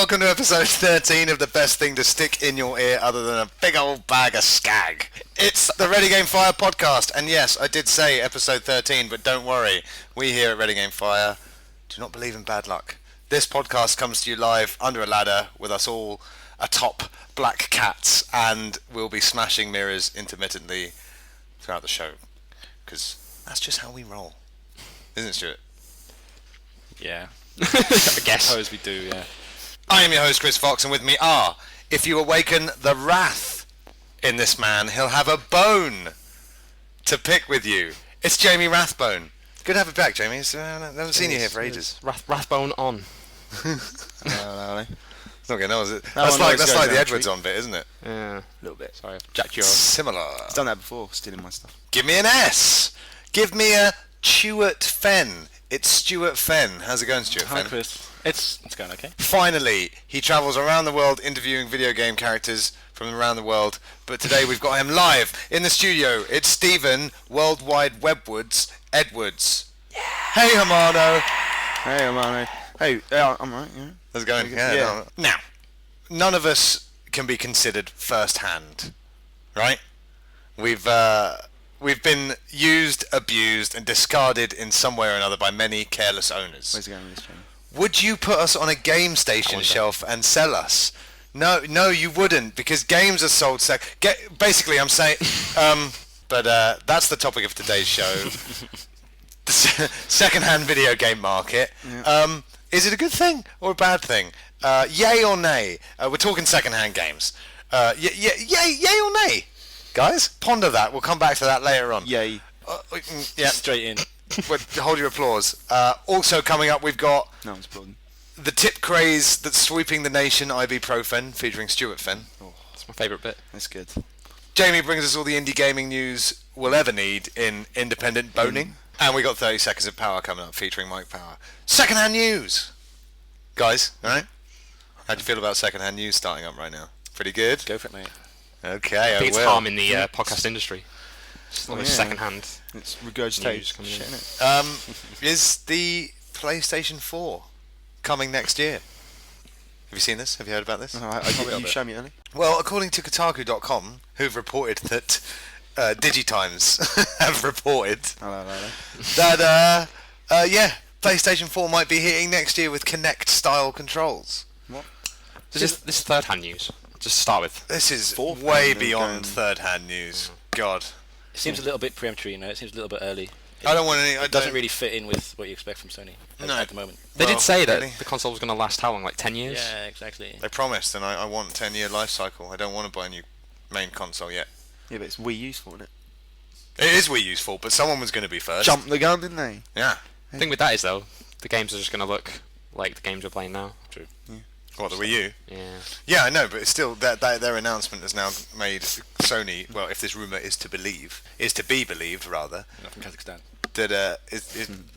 welcome to episode 13 of the best thing to stick in your ear other than a big old bag of skag. It's the Ready Game Fire podcast, and yes, I did say episode 13, but don't worry, we here at Ready Game Fire do not believe in bad luck. This podcast comes to you live under a ladder with us all atop black cats, and we'll be smashing mirrors intermittently throughout the show, because that's just how we roll. Isn't it, Stuart? Yeah. I guess. I suppose we do, yeah. I am your host, Chris Fox, and with me are, if you awaken the wrath in this man, he'll have a bone to pick with you. It's Jamie Rathbone. Good to have you back, Jamie. I haven't seen you here for ages. Rathbone on. No. It's not good, no, is it? That's like the Edwards on bit, isn't it? Yeah, A little bit. sorry. Jack you off. Similar. I've done that before, stealing my stuff. Give me an S. Give me a Stuart Fenn. It's Stuart Fenn. How's it going, Stuart Hi, Fenn? Chris. It's going okay. Finally, he travels around the world interviewing video game characters from around the world, but today we've got him live in the studio. It's Stephen Worldwide Webwoods Edwards. Yeah. Hey, Hamano. Hey, Amano. Hey, yeah, I'm right, yeah. How's it going? Yeah. No. Now, none of us can be considered first-hand, right? We've been used, abused, and discarded in some way or another by many careless owners. Where's it going with this, Jamie? Would you put us on a game station shelf and sell us? No, you wouldn't, because games are sold. Basically, I'm saying, but that's the topic of today's show. The second-hand video game market. Yeah. Is it a good thing or a bad thing? Yay or nay? We're talking second-hand games. Yay or nay? Guys, ponder that. We'll come back to that later on. Yay. Yeah. Straight in. Hold your applause. Also coming up, we've got No one's applauding. the tip craze that's sweeping the nation, IBPro Fenn, featuring Stuart Fenn. Oh, that's my favourite bit. That's good. Jamie brings us all the indie gaming news we'll ever need in independent boning. And we got 30 Seconds of Power coming up, featuring Mike Power. Secondhand news! Guys, alright? How do you feel about secondhand news starting up right now? Pretty good? Go for it, mate. Okay, I think it's harming the podcast industry. Oh, yeah. Second-hand. It's regurgitated News coming in. shit, innit? Is the PlayStation 4 coming next year? Have you seen this? Have you heard about this? No, you show me early. Well, according to Kotaku.com, who've reported that Digitimes have reported that, PlayStation 4 might be hitting next year with Kinect-style controls. What? This is third-hand news. Just start with. This is Fourth way hand beyond going- third-hand news. God. It seems a little bit preemptory, you know. It seems a little bit early. I don't want any... It doesn't really fit in with what you expect from Sony at the moment. They Well, did say that really? the console was going to last how long? Like 10 years? Yeah, exactly. They promised, and I want 10-year life cycle. I don't want to buy a new main console yet. Yeah, but it's Wii U's fault, isn't it? It is Wii U's fault, but someone was going to be first. Jumped the gun, didn't they? Yeah. The thing with that is, though, the games are just going to look like the games we're playing now. True. What, the Wii U? Yeah. Yeah, I know, but it's still their announcement has now made Sony. Well, if this rumor is to be believed, rather, Not from Kazakhstan. that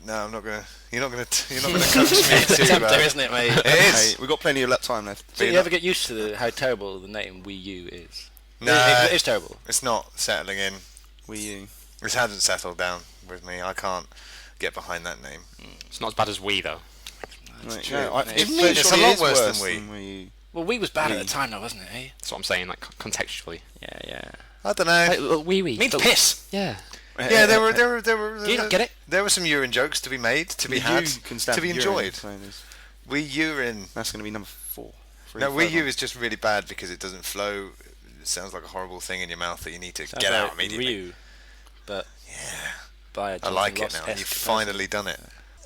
no, I'm not gonna. You're not gonna coach me It's to. tempting, isn't it, mate? It is. Hey, we've got plenty of time left. So you ever get used to how terrible the name Wii U is? No, It is terrible. it's not settling in. Wii U. This hasn't settled down with me. I can't get behind that name. It's not as bad as Wii, though. Right, true. no, What do you but mean? It's surely a lot it is worse than Wii. Wii U. Well, Wii was bad at Wii. the time, though, wasn't it? Eh? That's what I'm saying, like, contextually. Yeah. I don't know. Like, Wee. It means piss. Yeah. Yeah, there were. Do you not get it? There were some urine jokes to be made, to be The had, U can stand to be urine, enjoyed. so there's- Wii urine. That's going to be number 4. No, Wii U is just really bad because it doesn't flow. It sounds like a horrible thing in your mouth that you need to Sounds get out like immediately. Ryu, but Yeah, by a I like it Jonathan now. Ross-esque You've person. finally done it.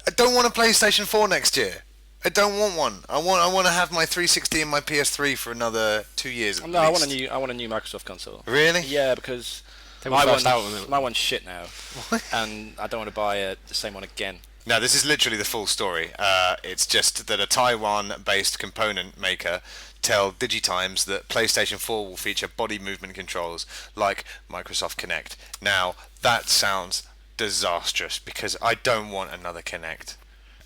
I don't want a PlayStation 4 next year. I don't want one. I want to have my 360 and my PS3 for another 2 years at No, I least. want a new Microsoft console. Really? Yeah, because They were first out with it. my one's shit now, and I don't want to buy the same one again. No, this is literally the full story. It's just that a Taiwan-based component maker tell Digitimes that PlayStation 4 will feature body movement controls like Microsoft Kinect. Now, that sounds disastrous because I don't want another Kinect.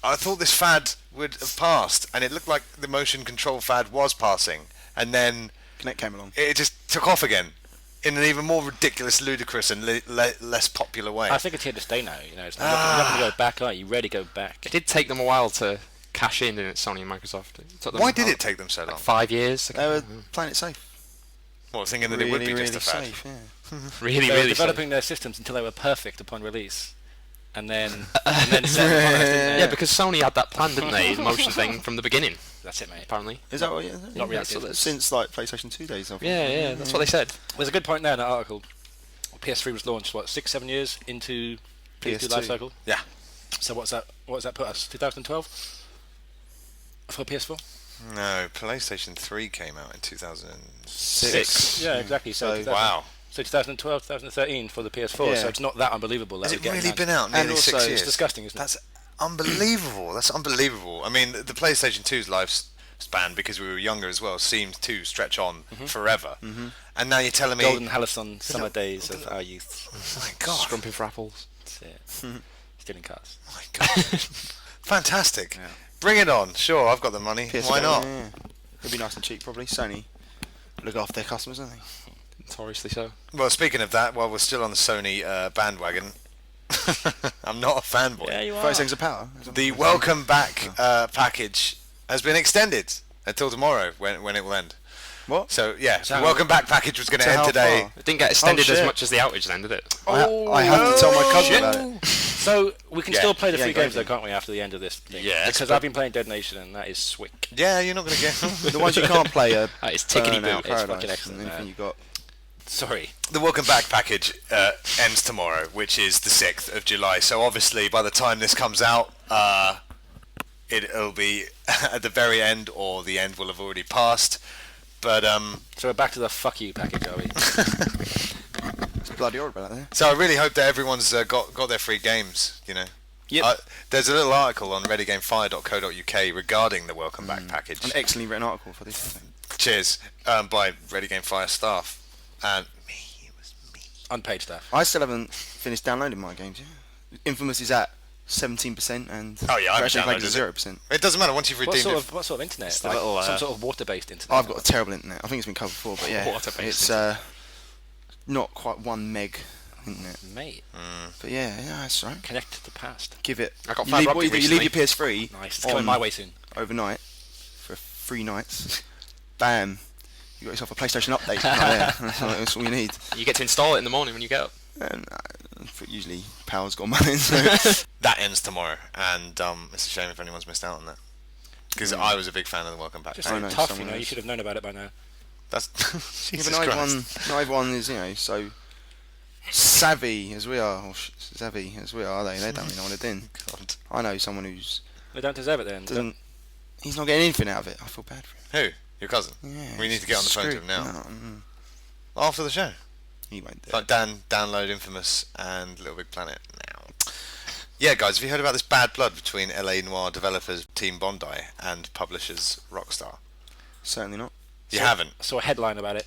I thought this fad would have passed, and it looked like the motion control fad was passing, and then Kinect came along. it just took off again in an even more ridiculous, ludicrous, and less popular way. I think it's here to stay now. You know, it's not, you're not going to go back, are you? You rarely go back. It did take them a while to cash in, and it's Sony and Microsoft. It took them Why did it take them so long? 5 years. They were playing it safe. Well, thinking that it would be really just a fad. safe, yeah. Really, They were really. developing their systems until they were perfect upon release, and then set them on us, didn't they? Yeah, because Sony had that plan, didn't they? The motion thing from the beginning, That's it, mate. apparently. Is that what? Yeah, Not yeah, reactive. since like PlayStation 2 days. I think. Yeah, that's what they said. There's a good point there in that article. PS3 was launched 6-7 years into PS2 PS2. life cycle. Yeah. So what's that? What does that put us? 2012 for PS4. No, PlayStation 3 came out in 2006. Six. Yeah, exactly. So, So- 2000 Wow. So 2012, 2013 for the PS4. Yeah. So it's not that unbelievable. Has that it we get really announced. been out nearly And 6 also, years? It's disgusting, isn't it? That's unbelievable. That's unbelievable. I mean, the PlayStation 2's lifespan, because we were younger as well, seemed to stretch on forever. And now you're telling me... Golden Halcyon summer days of our youth. Oh my God. Scrumping for apples. That's it. Stealing cars. Oh my God. Fantastic. Yeah. Bring it on. Sure, I've got the money. PS4, Why not? Yeah. It'd be nice and cheap, probably. Sony look after their customers, don't they? Notoriously so. Well, speaking of that, while we're still on the Sony bandwagon, I'm not a fanboy. Yeah, you 30 seconds of power. The welcome back package has been extended until tomorrow when it will end. What? So yeah, So the welcome back package was going to So end how today. far? It didn't get extended as shit. much as the outage then, did it? I have to tell my cousin shit. about it. So we can Yeah. still play the Yeah, free go games though, for it. can't we? After the end of this thing? Yes, Because but- I've been playing Dead Nation and that is swick. Yeah, you're not going to get The ones you can't play are It's tickety Burnout boo. It's Paradise, fucking excellent, and anything man. you got. Sorry. the welcome back package ends tomorrow, which is the 6th of July. So obviously, by the time this comes out, it'll be at the very end, or the end will have already passed. But So we're back to the fuck you package, are we? It's bloody horrible out there. so I really hope that everyone's got their free games. You know. Yep. There's a little article on readygamefire.co.uk regarding the welcome back package. An excellently written article for this thing. Cheers, by Ready Game Fire staff. And it was me. Unpaid stuff. I still haven't finished downloading my games yet. Infamous is at 17% and Oh, yeah, I haven't Ratchet & Clank is downloaded at 0%. It doesn't matter once you've What redeemed sort, it. of, what sort of internet? It's the Like little, some uh, sort of water-based internet? I've got a terrible internet. I think it's been covered before, but yeah, Water-based it's not quite 1 meg internet. Mate, But yeah, that's right. connect to the past. Give it. I got you fibre leave, optic what you do, you leave your recently. PS3 Nice. It's coming my way soon. overnight for 3 nights. Bam. You got yourself a PlayStation update right there. That's all you need. You get to install it in the morning when you get up. And usually power's gone by then. So. That ends tomorrow, and it's a shame if anyone's missed out on that. Because I was a big fan of the welcome back Just package. know tough, someone You else. should have known about it by now. That's Yeah, Jesus but Christ. not everyone is, so savvy as we are, or savvy as we are, they don't really know what they're doing. God. I know someone who's They don't deserve it then. doesn't. He's not getting anything out of it. I feel bad for him. Who? Your cousin? Yeah, We need to get on the phone to screwed. him now. No, After the show. he won't do Like Dan, download Infamous and Little Big Planet now. Yeah, guys, have you heard about this bad blood between LA Noire developers Team Bondi and publishers Rockstar? it. Certainly not. You haven't? I saw a headline about it.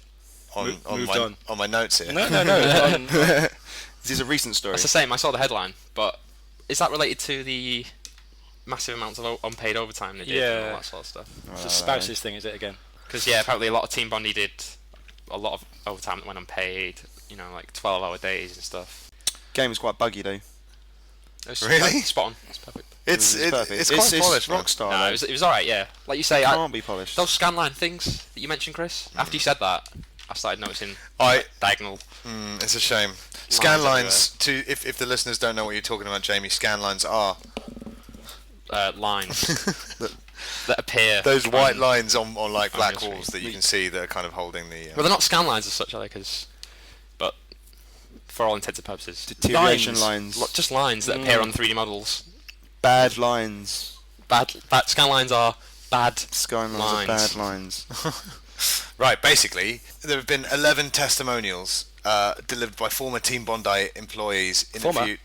On moved on. my notes here. No. on- This is a recent story. It's the same. I saw the headline, but is that related to the massive amounts of unpaid overtime they did and Yeah. all that sort of stuff? It's a spouses thing, is it again? Because apparently a lot of Team Bondi did a lot of overtime that went unpaid. Like 12-hour days and stuff. Game was quite buggy though. It was Really? spot on. It's perfect. It's perfect. quite polished, man. Rockstar. No, though. it was alright. Yeah, like you say, Can't be polished. those scanline things that you mentioned, Chris. After you said that, I started noticing I- diagonal. It's a shame. Scan lines, everywhere. if the listeners don't know what you're talking about, Jamie, scan lines are Lines that appear. those white on- lines on like on black your screen. walls that you can see that are kind of holding the... Well, they're not scan lines as such, are they? But for all intents and purposes, Deterioration lines. just lines that appear on 3D models. Bad lines. Bad scan lines are bad. Skylines Lines. are bad lines. Right, basically, there have been 11 testimonials delivered by former Team Bondi employees interviewed...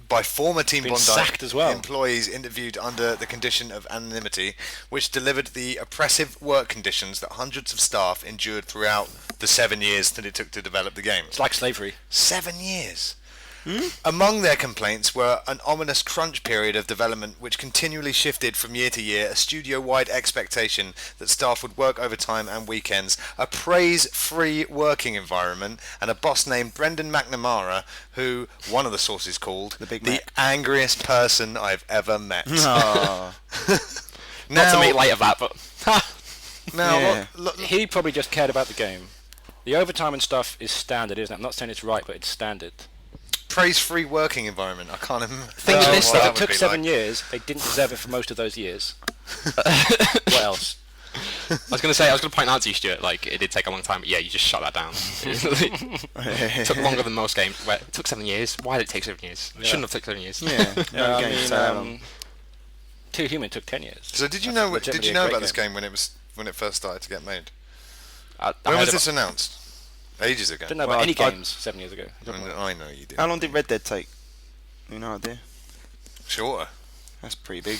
By former Team Been Bondi sacked as well. employees interviewed under the condition of anonymity, which delivered the oppressive work conditions that hundreds of staff endured throughout the 7 years that it took to develop the game. It's like slavery. 7 years. Among their complaints were an ominous crunch period of development which continually shifted from year to year, a studio-wide expectation that staff would work overtime and weekends, a praise-free working environment, and a boss named Brendan McNamara, who one of the sources called The Big the Mac. angriest person I've ever met. Ah. Not to make light of that, but now Yeah. He probably just cared about the game. The overtime and stuff is standard, isn't it? I'm not saying it's right, but it's standard. praise-free working environment. I can't even Think of this, what though. that It would took be 7 like. years. They didn't deserve it for most of those years. What else? I was going to point out to you, Stuart, like, it did take a long time, but yeah, you just shut that down. It took longer than most games. Well, it took 7 years. Why did it take 7 years? It shouldn't have taken 7 years. Yeah. No I game's mean, Too Human took 10 years. So did you That's know? Did legitimately you a know great about this game when it first started to get made? I When heard was about- this announced? Ages ago. Didn't know Well, about any I- games 7 years ago. I know you did. How long did Red Dead take? No idea. Shorter. That's pretty big.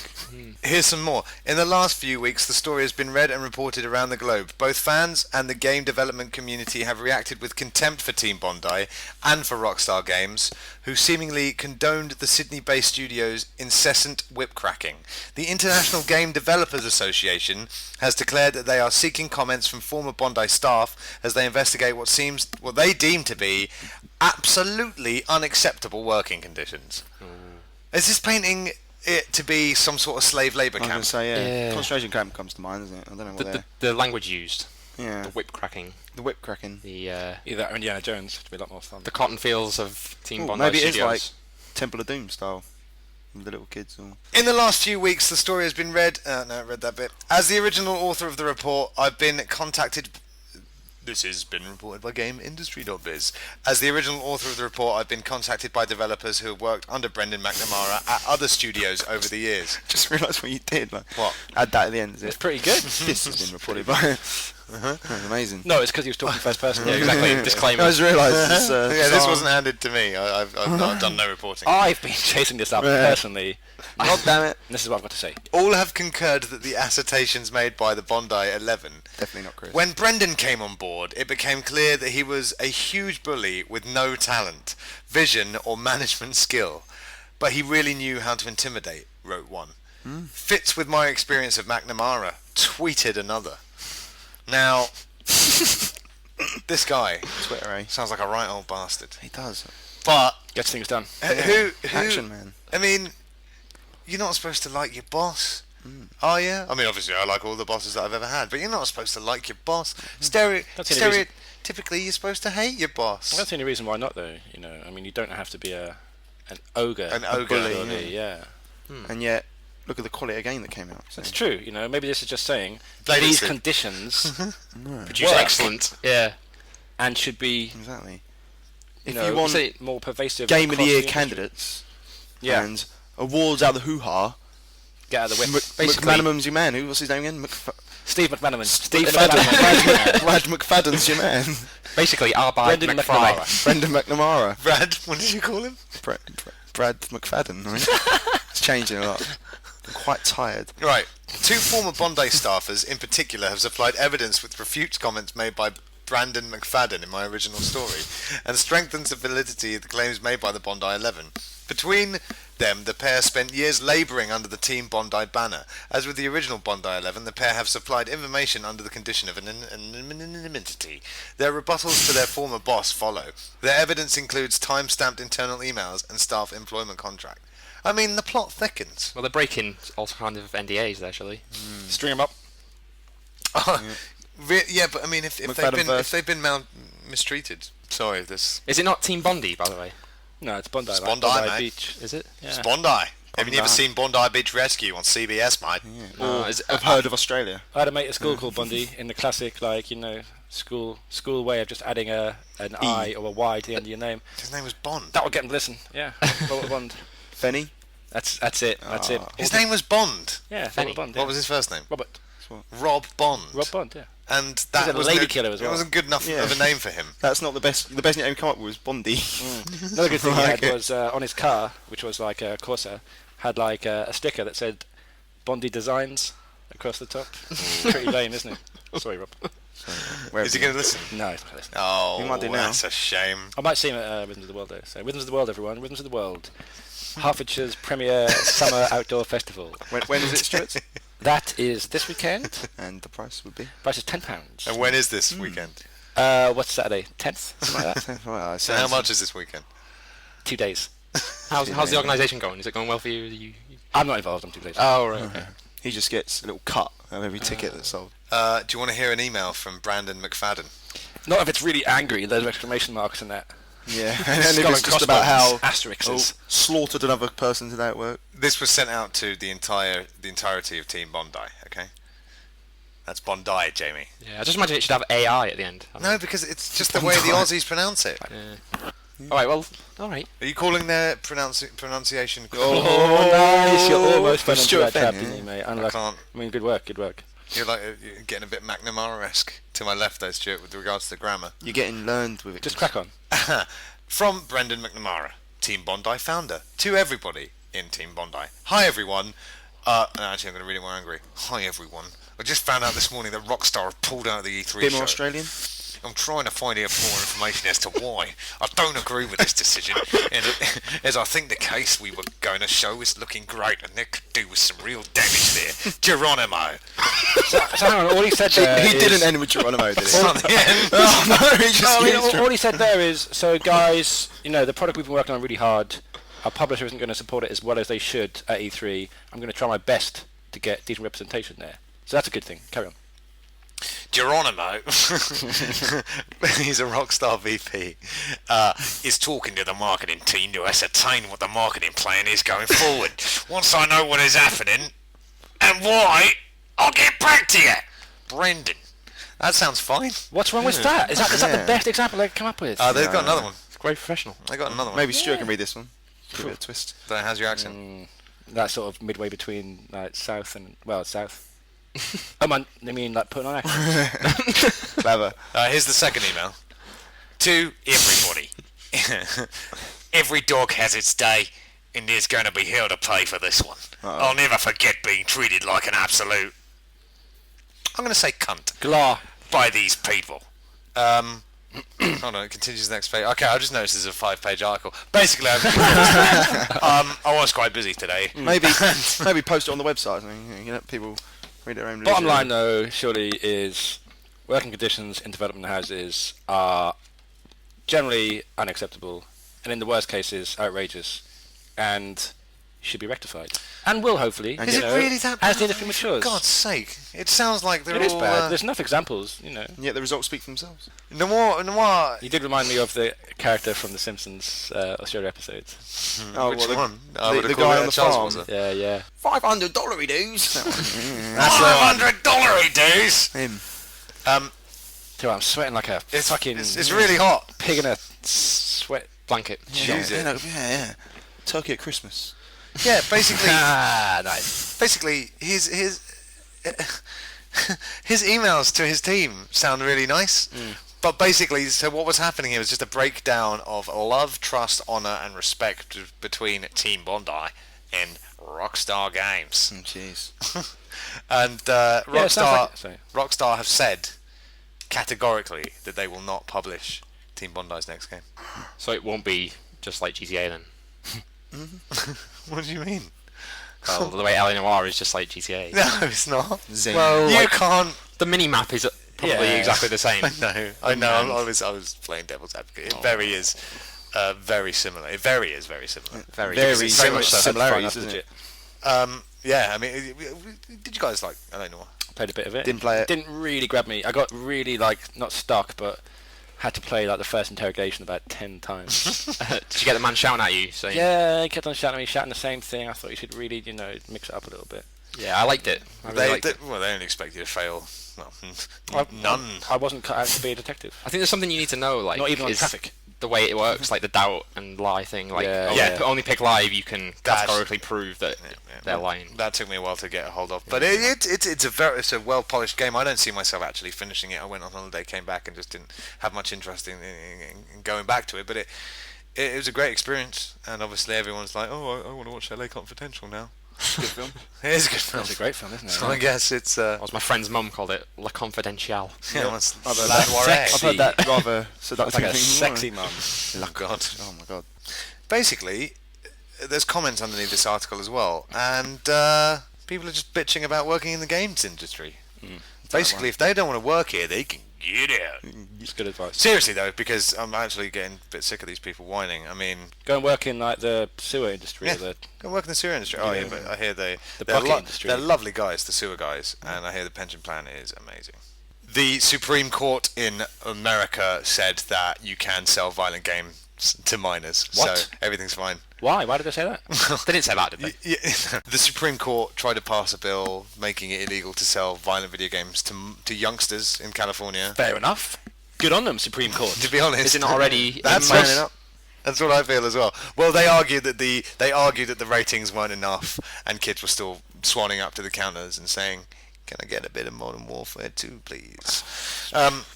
Here's some more. In the last few weeks, the story has been read and reported around the globe. Both fans and the game development community have reacted with contempt for Team Bondi and for Rockstar Games, who seemingly condoned the Sydney-based studio's incessant whip-cracking. The International Game Developers Association has declared that they are seeking comments from former Bondi staff as they investigate what they deem to be absolutely unacceptable working conditions. Is this painting it to be some sort of slave labour I was going camp? to say, yeah. Yeah. Concentration camp comes to mind, doesn't it? I don't know what the language used, Yeah. the whip cracking, The whip cracking. the Either Indiana Jones to be a lot more fun. cotton fields of Team Ooh, Bondi maybe it is Studios. like Temple of Doom style. With the little kids. Or... In the last few weeks, the story has been read. No, I read that bit. As the original author of the report, I've been contacted. This has been reported by GameIndustry.biz. As the original author of the report, I've been contacted by developers who have worked under Brendan McNamara at other studios over the years. Just realised what you did. Like, What? Add that at the end, is It's it? pretty good. This has been reported by... That's amazing. No, it's because he was talking first person. Yeah, exactly. Disclaimer. I just realised this... Yeah, this wasn't handed to me. I've done no reporting. I've been chasing this up Yeah. personally. God damn it. And this is what I've got to say. All have concurred that the assertions made by the Bondi 11. Definitely not Chris. When Brendan came on board, it became clear that he was a huge bully with no talent, vision, or management skill. But he really knew how to intimidate, wrote one. Fits with my experience of McNamara, tweeted another. Now, this guy Twitter, eh? sounds like a right old bastard. He does. But Gets things done. who Action man. I mean, you're not supposed to like your boss, are you? I mean, obviously, I like all the bosses that I've ever had, but you're not supposed to like your boss. That's the only reason. Stereotypically, you're supposed to hate your boss. That's the only reason why not, though. You know, I mean, you don't have to be an ogre. An a ogre, bully, yeah. And yet, look at the quality of game that came out. So. It's true. You know, maybe this is just saying Played it these too. conditions Produce work excellent. Yeah. and should be, Exactly. you If know, you want say more pervasive. Game of the across Year industry. candidates Yeah. and awards out the hoo-ha, Get out of the whip. McManaman's your man. What's his name again? Steve McManaman. Steve McFadden. McManaman. Brad McFadden's your man. Basically, albeit Brendan McFry. McNamara. Brendan McNamara. Brad, what did you call him? Brad McFadden, right? It's changing a lot. I'm quite tired. Right. Two former Bondi staffers, in particular, have supplied evidence which refutes comments made by Brandon McFadden in my original story, and strengthens the validity of the claims made by the Bondi 11. Between them, the pair spent years labouring under the Team Bondi banner. As with the original Bondi 11, the pair have supplied information under the condition of anonymity. Their rebuttals to their former boss follow. Their evidence includes time-stamped internal emails and staff employment contract. I mean, the plot thickens. Well, they're breaking all kind of NDAs, actually. String him up. Yeah, but I mean, if they've been mistreated, sorry, this Is it not Team Bondi, by the way? No, it's Bondi. It's like Bondi, mate. Beach. Is it? it's Yeah. Bondi. Haven't you ever Bondi. seen Bondi Beach Rescue on CBS, mate? No, is it, I've heard of Australia. I had a mate at school called Bondi in the classic, like, you know, school way of just adding an I or a Y to the end of your name. His name was Bond. That would get him to listen. Yeah, Robert Bond. Fenny? That's it. That's it. His name was Bond. Yeah, Fenny. Robert Bond. What Yeah. was his first name? Wasn't Rob Bond. Rob Bond? Yeah. And that a was lady killer as well. It wasn't good enough Yeah. of a name for him. That's not the best. The best name come up with was Bondi. Another good thing he Like had it. was on his car, which was like a Corsa, had like a sticker that said Bondi Designs across the top. Pretty lame, isn't it? Sorry, Rob. Where Is he going to listen? No, he's not listening. Oh, He might do now. that's a shame. I might see him at Rhythms of the World though. So Rhythms of the World, everyone. Rhythms of the World. Hertfordshire's premier summer outdoor festival. when is it, Stuart? That is this weekend. And the price would be? Price is £10. And when is this weekend? What's Saturday? 10th? Something like that. Well, So how much is this weekend? 2 days. how's the organisation going? Is it going well for you? I'm not involved. I'm too lazy. Oh, right. Okay. He just gets a little cut of every ticket that's sold. Do you want to hear an email from Brandon McFadden? Not if it's really angry. There's exclamation marks in that. Yeah, and then Skull it was and just about how asterisks. slaughtered another person today at work. This was sent out to the entirety of Team Bondi. Okay, that's Bondi, Jamie. Yeah, I just imagine it should have AI at the end. No, because it's just the way the Aussies pronounce it. Yeah. Alright, well, alright. Are you calling their pronunciation? Oh, nice! You're almost From fell into Stuart that Fenn, trap, didn't you, mate? I Unlucky. can't. I mean, good work, good work. You're getting a bit McNamara-esque to my left, though, Stuart, with regards to the grammar. You're getting learned with it. Just crack on. From Brendan McNamara, Team Bondi founder, to everybody in Team Bondi. Hi, everyone. No, actually, I'm going to read it more angry. Hi, everyone. I just found out this morning that Rockstar have pulled out of the E3 Bit show. more Australian. I'm trying to find out more information as to why. I don't agree with this decision, as I think the case we were going to show is looking great, and there could do with some real damage there. Geronimo. So hang on, all he said there He is- didn't end with Geronimo, did he? It's not the end. Oh no, he just I mean, used all he said there is, so guys, the product we've been working on really hard. Our publisher isn't going to support it as well as they should at E3. I'm going to try my best to get decent representation there. So that's a good thing. Carry on. Geronimo, he's a Rockstar VP, is talking to the marketing team to ascertain what the marketing plan is going forward. Once I know what is happening and why, I'll get back to you. Brendan. That sounds fine. What's wrong with that? Is that the best example they can come up with? They've got another one. It's very professional. They got another one. Maybe Stuart can read this one. Give it a twist. How's your accent? That sort of midway between south and south. I mean like putting on accent. Clever. Here's the second email. To everybody. Every dog has its day, and there's going to be hell to pay for this one. I'll never forget being treated like an absolute, I'm going to say cunt, Glah. by these people. Hold on, it continues the next page. Okay, I just noticed there's a 5-page article. Basically, I was quite busy today. Maybe post it on the website. I mean, people read their own. Bottom line, though, surely is working conditions in development houses are generally unacceptable, and in the worst cases, outrageous, and should be rectified. And will, hopefully. Is it really that bad? As the industry matures. For God's sake. It sounds like they're It all... is bad. There's enough examples, And yet the results speak for themselves. Noir... You did remind me of the character from the Simpsons Australia episodes. Oh, Which well, one? The guy on the farm. Yeah. $500 he dues. $500 dues! Him. Dude, I'm sweating like a fucking It's really hot. pig in a sweat Blanket. Choose it. Yeah. Turkey at Christmas. Yeah, basically... nice. Basically, his emails to his team sound really nice. But basically, so what was happening here was just a breakdown of love, trust, honour and respect between Team Bondi and Rockstar Games. Jeez. And Yeah, it sounds like- Rockstar have said categorically that they will not publish Team Bondi's next game. So it won't be just like GTA then. What do you mean? Well, the way LA Noire is just like GTA. No, it's not. Zing. Well, You like, can't... the mini map is probably Yeah. exactly the same. I know. I was playing devil's advocate. It very is very similar. It very is very similar. Very, Very very similar much so. similarities, isn't it? Yeah, I mean, did you guys like LA Noire? Played a bit of it. Didn't play it. Didn't really grab me. I got really not stuck, but had to play like the first interrogation about 10 times. Did you get the man shouting at you saying? Yeah, he kept on shouting at me, shouting the same thing. I thought you should really, mix it up a little bit. Yeah, I liked it. I really liked it. They only expect you to fail. Well, none. I wasn't cut out to be a detective. I think there's something you need to know, like, Not even on is traffic. the way it works, like the doubt and lie thing. Like, Yeah. only pick lie if you can That's- categorically prove that they're lying. That took me a while to get a hold of, but it's a well polished game. I don't see myself actually finishing it. I went on holiday, came back, and just didn't have much interest in going back to it. But it was a great experience, and obviously everyone's like, oh, I want to watch LA Confidential now. Good film. It is a good film. It's a great film, isn't it? So I guess it's As my friend's mum called it, La Confidential. it's I've heard La that. Soirée. I've heard that rather It's seductive like a thing. sexy mum. Oh God. Oh my god. Basically, there's comments underneath this article as well, and people are just bitching about working in the games industry. Basically, if they don't want to work here, they can Get out. It's good advice. Seriously though, because I'm actually getting a bit sick of these people whining. I mean, Go and work in like the sewer industry Yeah. or the go work in the sewer industry. Oh yeah, but I hear they're bucket industry. they're lovely guys, the sewer guys, and I hear the pension plan is amazing. The Supreme Court in America said that you can sell violent games to minors, What? so everything's fine. Why? Why did they say that? They didn't say that, did they? Yeah, the Supreme Court tried to pass a bill making it illegal to sell violent video games to youngsters in California. Fair enough. Good on them, Supreme Court. To be honest, Is it not already That's in place? what- That's what I feel as well. Well, they argued that the ratings weren't enough, and kids were still swanning up to the counters and saying, "Can I get a bit of Modern Warfare 2, please?"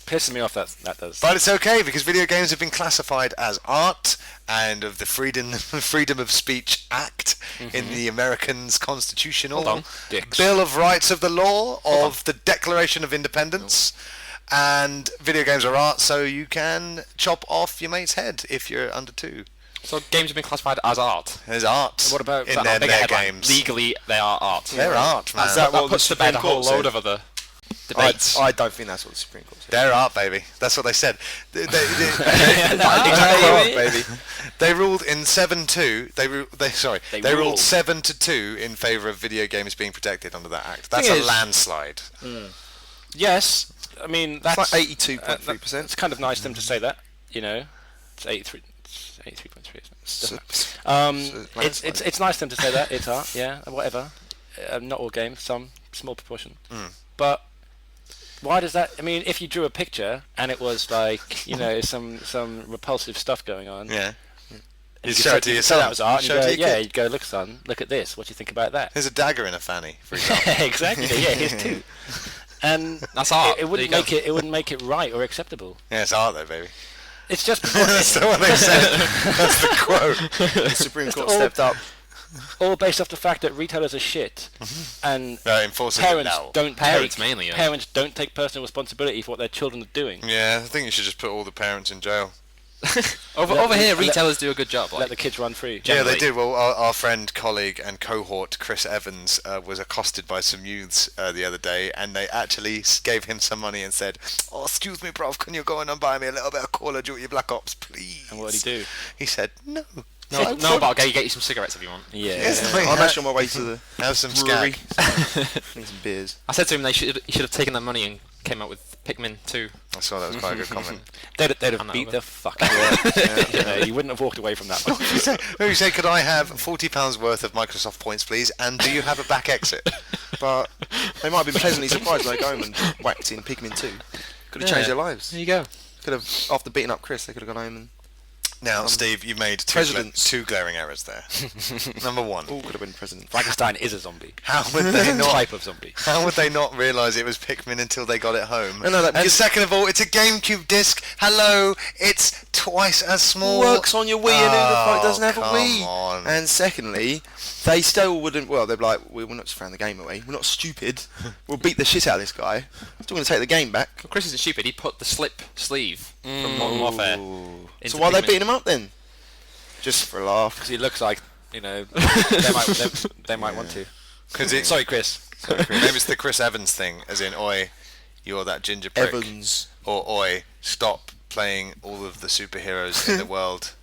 Pisses me off, that does. But it's okay because video games have been classified as art, and of the Freedom of Speech Act in the Americans' constitutional Hold on. Dicks. Bill of Rights of the Law of the Declaration of Independence. And video games are art, so you can chop off your mate's head if you're under 2. So games have been classified as art. There's art. What about in that their, Bigger their headline. games? Legally, they are art. They're art, man. that That what puts the to bed a Supreme whole Court load said? of other debates. I don't think that's what the Supreme Court said. They're art, baby. That's what they said. They baby. They ruled in 7-2. They They ruled ruled. 7-2 in favour of video games being protected under that act. That's Thing a is- landslide. Yes, I mean that's It's like 82.3%. It's kind of nice of them to say that, you know. It's 83. It's 83.3. Isn't it? So- It's nice of them to say that it's art, yeah, whatever. Not all games, some small proportion. But why does that? I mean, if you drew a picture and it was like, you know, some repulsive stuff going on, Yeah. and You could show say- it to you your could say son. that was art. And Show you it go, to your yeah, kid. you'd go, look, son, look at this. What do you think about that? There's a dagger in a fanny, for example. Exactly. Yeah, here's two. And That's art. It wouldn't There you make it. It wouldn't make it right or acceptable. Yeah, it's art though, baby. It's just That's what they said. That's the quote. The Supreme Court all- stepped up. all based off the fact that retailers are shit, and Enforcing it parents now. don't Parents take mainly, yeah. parents don't take personal responsibility for what their children are doing. Yeah, I think you should just put all the parents in jail. Over here, let- retailers do a good job. Let Like, the kids run free. Yeah, they Generally. did. Well, our friend, colleague, and cohort Chris Evans was accosted by some youths the other day, and they actually gave him some money and said, "Oh, excuse me, bruv, can you go in and buy me a little bit of Call of Duty Black Ops, please?" And what did he do? He said, "No." no, but I'll get you some cigarettes if you want. Yeah. Yes, I'm actually on my way to the have some brewery. skag. Need some beers. I said to him he should have taken that money and came out with Pikmin 2. I saw that was quite a good comment. They'd have I'm beat over. the fuck out of you. You know, you wouldn't have walked away from that one. Maybe you say, "Could I have £40 worth of Microsoft points, please? And do you have a back exit?" But they might have been pleasantly surprised when they go home and whacked in Pikmin 2. Could have changed their lives. There you go. Could have, after beating up Chris, they could have gone home and Now, Steve, you made Presidents. two glaring errors there. Number one, all could have been president. Frankenstein is a zombie. how would they not? Type of zombie. How would they not realise it was Pikmin until they got it home? No, that- and because- second of all, it's a GameCube disc. Hello, it's twice as small. Works on your Wii and who the fuck doesn't have a come Wii? on. And secondly, they still wouldn't, well, they'd be like, we're not just throwing the game away. We're not stupid. We'll beat the shit out of this guy. Still going to take the game back. Well, Chris isn't stupid. He put the slip sleeve from Modern Warfare. into So why are they Pikmin. beating him up then? Just for a laugh. Because he looks like, you know, they might want to. Sorry, Chris. Maybe it's the Chris Evans thing, as in, oi, you're that ginger prick. Evans. Or, oi, stop playing all of the superheroes in the world.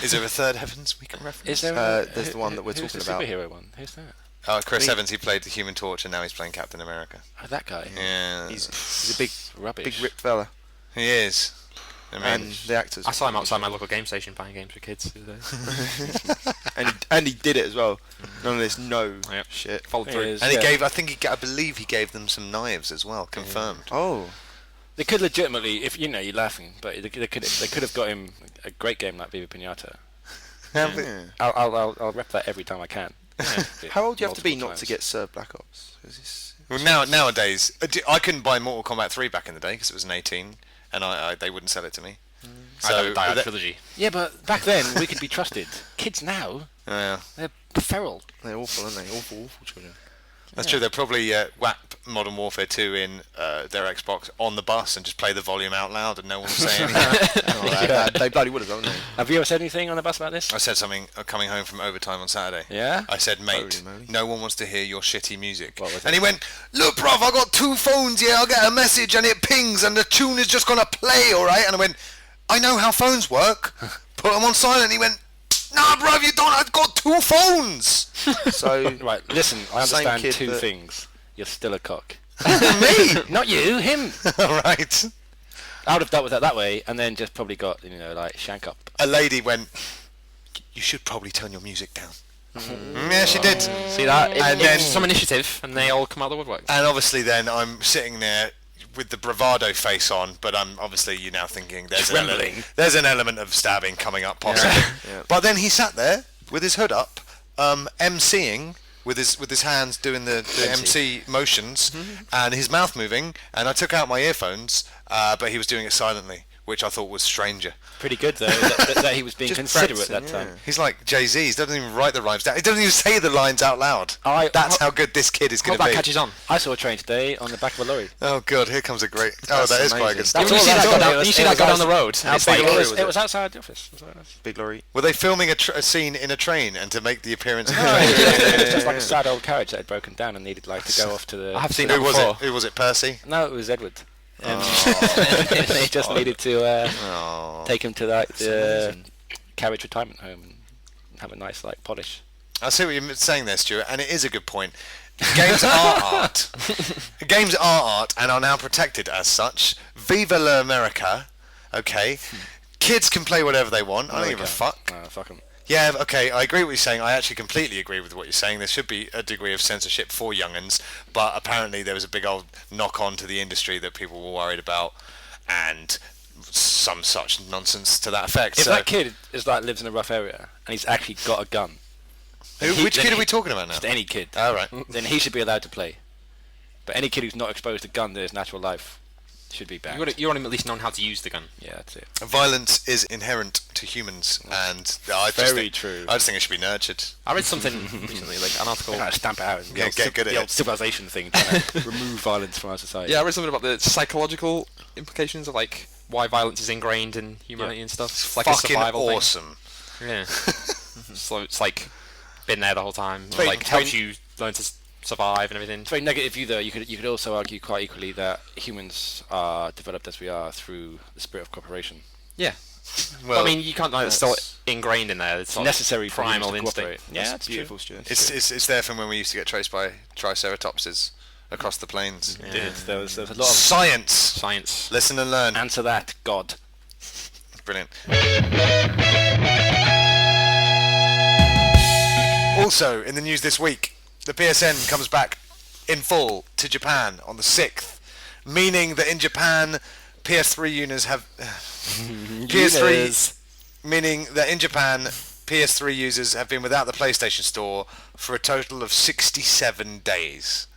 Is there a third Evans we can reference? Is there? There's the one that we're who's talking the about. superhero one? Who's that? Chris Me. Evans, he played the Human Torch, and now he's playing Captain America. Oh, that guy. Yeah, He's a big, Rubbish. big ripped fella. he is. I mean, And the actors. I saw him outside my local game station buying games for kids. the other day. and he did it as well. None of this Yep. shit. Followed He through. is, and he yeah. gave, I believe he gave them some knives as well, confirmed. Oh. They could legitimately, if you know, you're laughing, but they could have got him a great game like Viva Pinata. Yeah. I'll rep that every time I can. How old do you have to be Multiple not to times. get served Black Ops? 'Cause it's- Well, nowadays, I couldn't buy Mortal Kombat 3 back in the day because it was an 18, and they wouldn't sell it to me. I don't die that- trilogy. Yeah, but back then we could be trusted. Kids now, yeah. they're feral. They're awful, aren't they? Awful, awful children. That's true. They'll probably whap Modern Warfare 2 in their Xbox on the bus and just play the volume out loud and no one will say anything. They bloody would have, wouldn't they? Have you ever said anything on the bus about this? I said something coming home from overtime on Saturday. Yeah? I said, mate, Holy moly. no one wants to hear your shitty music. What was And it? he went, look, bruv, I got 2 phones here. I'll get a message and it pings and the tune is just going to play, all right? And I went, I know how phones work. Put them on silent. He went, nah, bruv, you don't. I've got 2 phones. So, Right, listen, I Same understand kid 2 that- things. You're still a cock. Me? Not you, him. All right. I would have dealt with that way, and then just probably got, like, shank up. A lady went, you should probably turn your music down. Yeah, she did. See that? And then- some initiative, and they all come out of the woodwork. And obviously then I'm sitting there with the bravado face on, but I'm obviously you're now thinking there's an element of stabbing coming up possibly. Yeah. But then he sat there with his hood up, MCing with his hands doing the MC motions and his mouth moving, and I took out my earphones, but he was doing it silently, which I thought was stranger. Pretty good, though, that he was being Just considerate that practicing, time. He's like Jay-Z. He doesn't even write the rhymes down. He doesn't even say the lines out loud. That's how good this kid is going Hope to that be. catches on. I saw a train today on the back of a lorry. Oh god, here comes a great. Oh, That's that is quite a amazing. good That's story. You see all that I go saw. down, you see that go down the road. How It's big like, a lorry It was was outside the office. It was nice. Big lorry. Were they filming a scene in a train and to make the appearance? It was just like a sad old carriage that had broken down and needed like to go off to the... I have seen Who that was before. it? Who was it? Percy. No, it was Edward. And they just needed to take him to like the carriage retirement home and have a nice like polish. I see what you're saying there, Stuart, and it is a good point. Games are art. Games are art and are now protected as such. Viva la America. Okay. Kids can play whatever they want. I don't give a fuck. No, fuck 'em. Yeah, okay, I agree with what you're saying. I actually completely agree with what you're saying. There should be a degree of censorship for young'uns, but apparently there was a big old knock-on to the industry that people were worried about, and some such nonsense to that effect. If So, that kid is like lives in a rough area and he's actually got a gun, which then kid are he- we talking about now? just any kid, Oh, right. then he should be allowed to play. But any kid who's not exposed to gun to his natural life should be banned. You want him at least knowing how to use the gun. Yeah, that's it. Violence is inherent to humans, and I just Very think, true. I just think it should be nurtured. I read something recently, like an article. Kind of stamp it out. Yeah, get good at the it. old civilization thing, trying to remove violence from our society. Yeah, I read something about the psychological implications of like why violence is ingrained in humanity and stuff. It's Like a fucking survival thing. awesome. Yeah. So it's like been there the whole time. very- Like helps you learn to survive and everything. It's a very negative view, though. You could also argue quite equally that humans are developed as we are through the spirit of cooperation. Yeah. Well, I mean, you can't. It's still that's- ingrained in there. It's It's like necessary for humans primal to cooperate. instinct. Yeah, That's that's beautiful, true. Stuart. it's there from when we used to get traced by triceratopses across the plains. It did. There was a lot of Science. Science. Listen and learn. answer that, God. Brilliant. Also, in the news this week, the PSN comes back in full to Japan on the 6th, meaning that in Japan, PS3 users have... PS3... Meaning that in Japan, PS3 users have been without the PlayStation Store for a total of 67 days.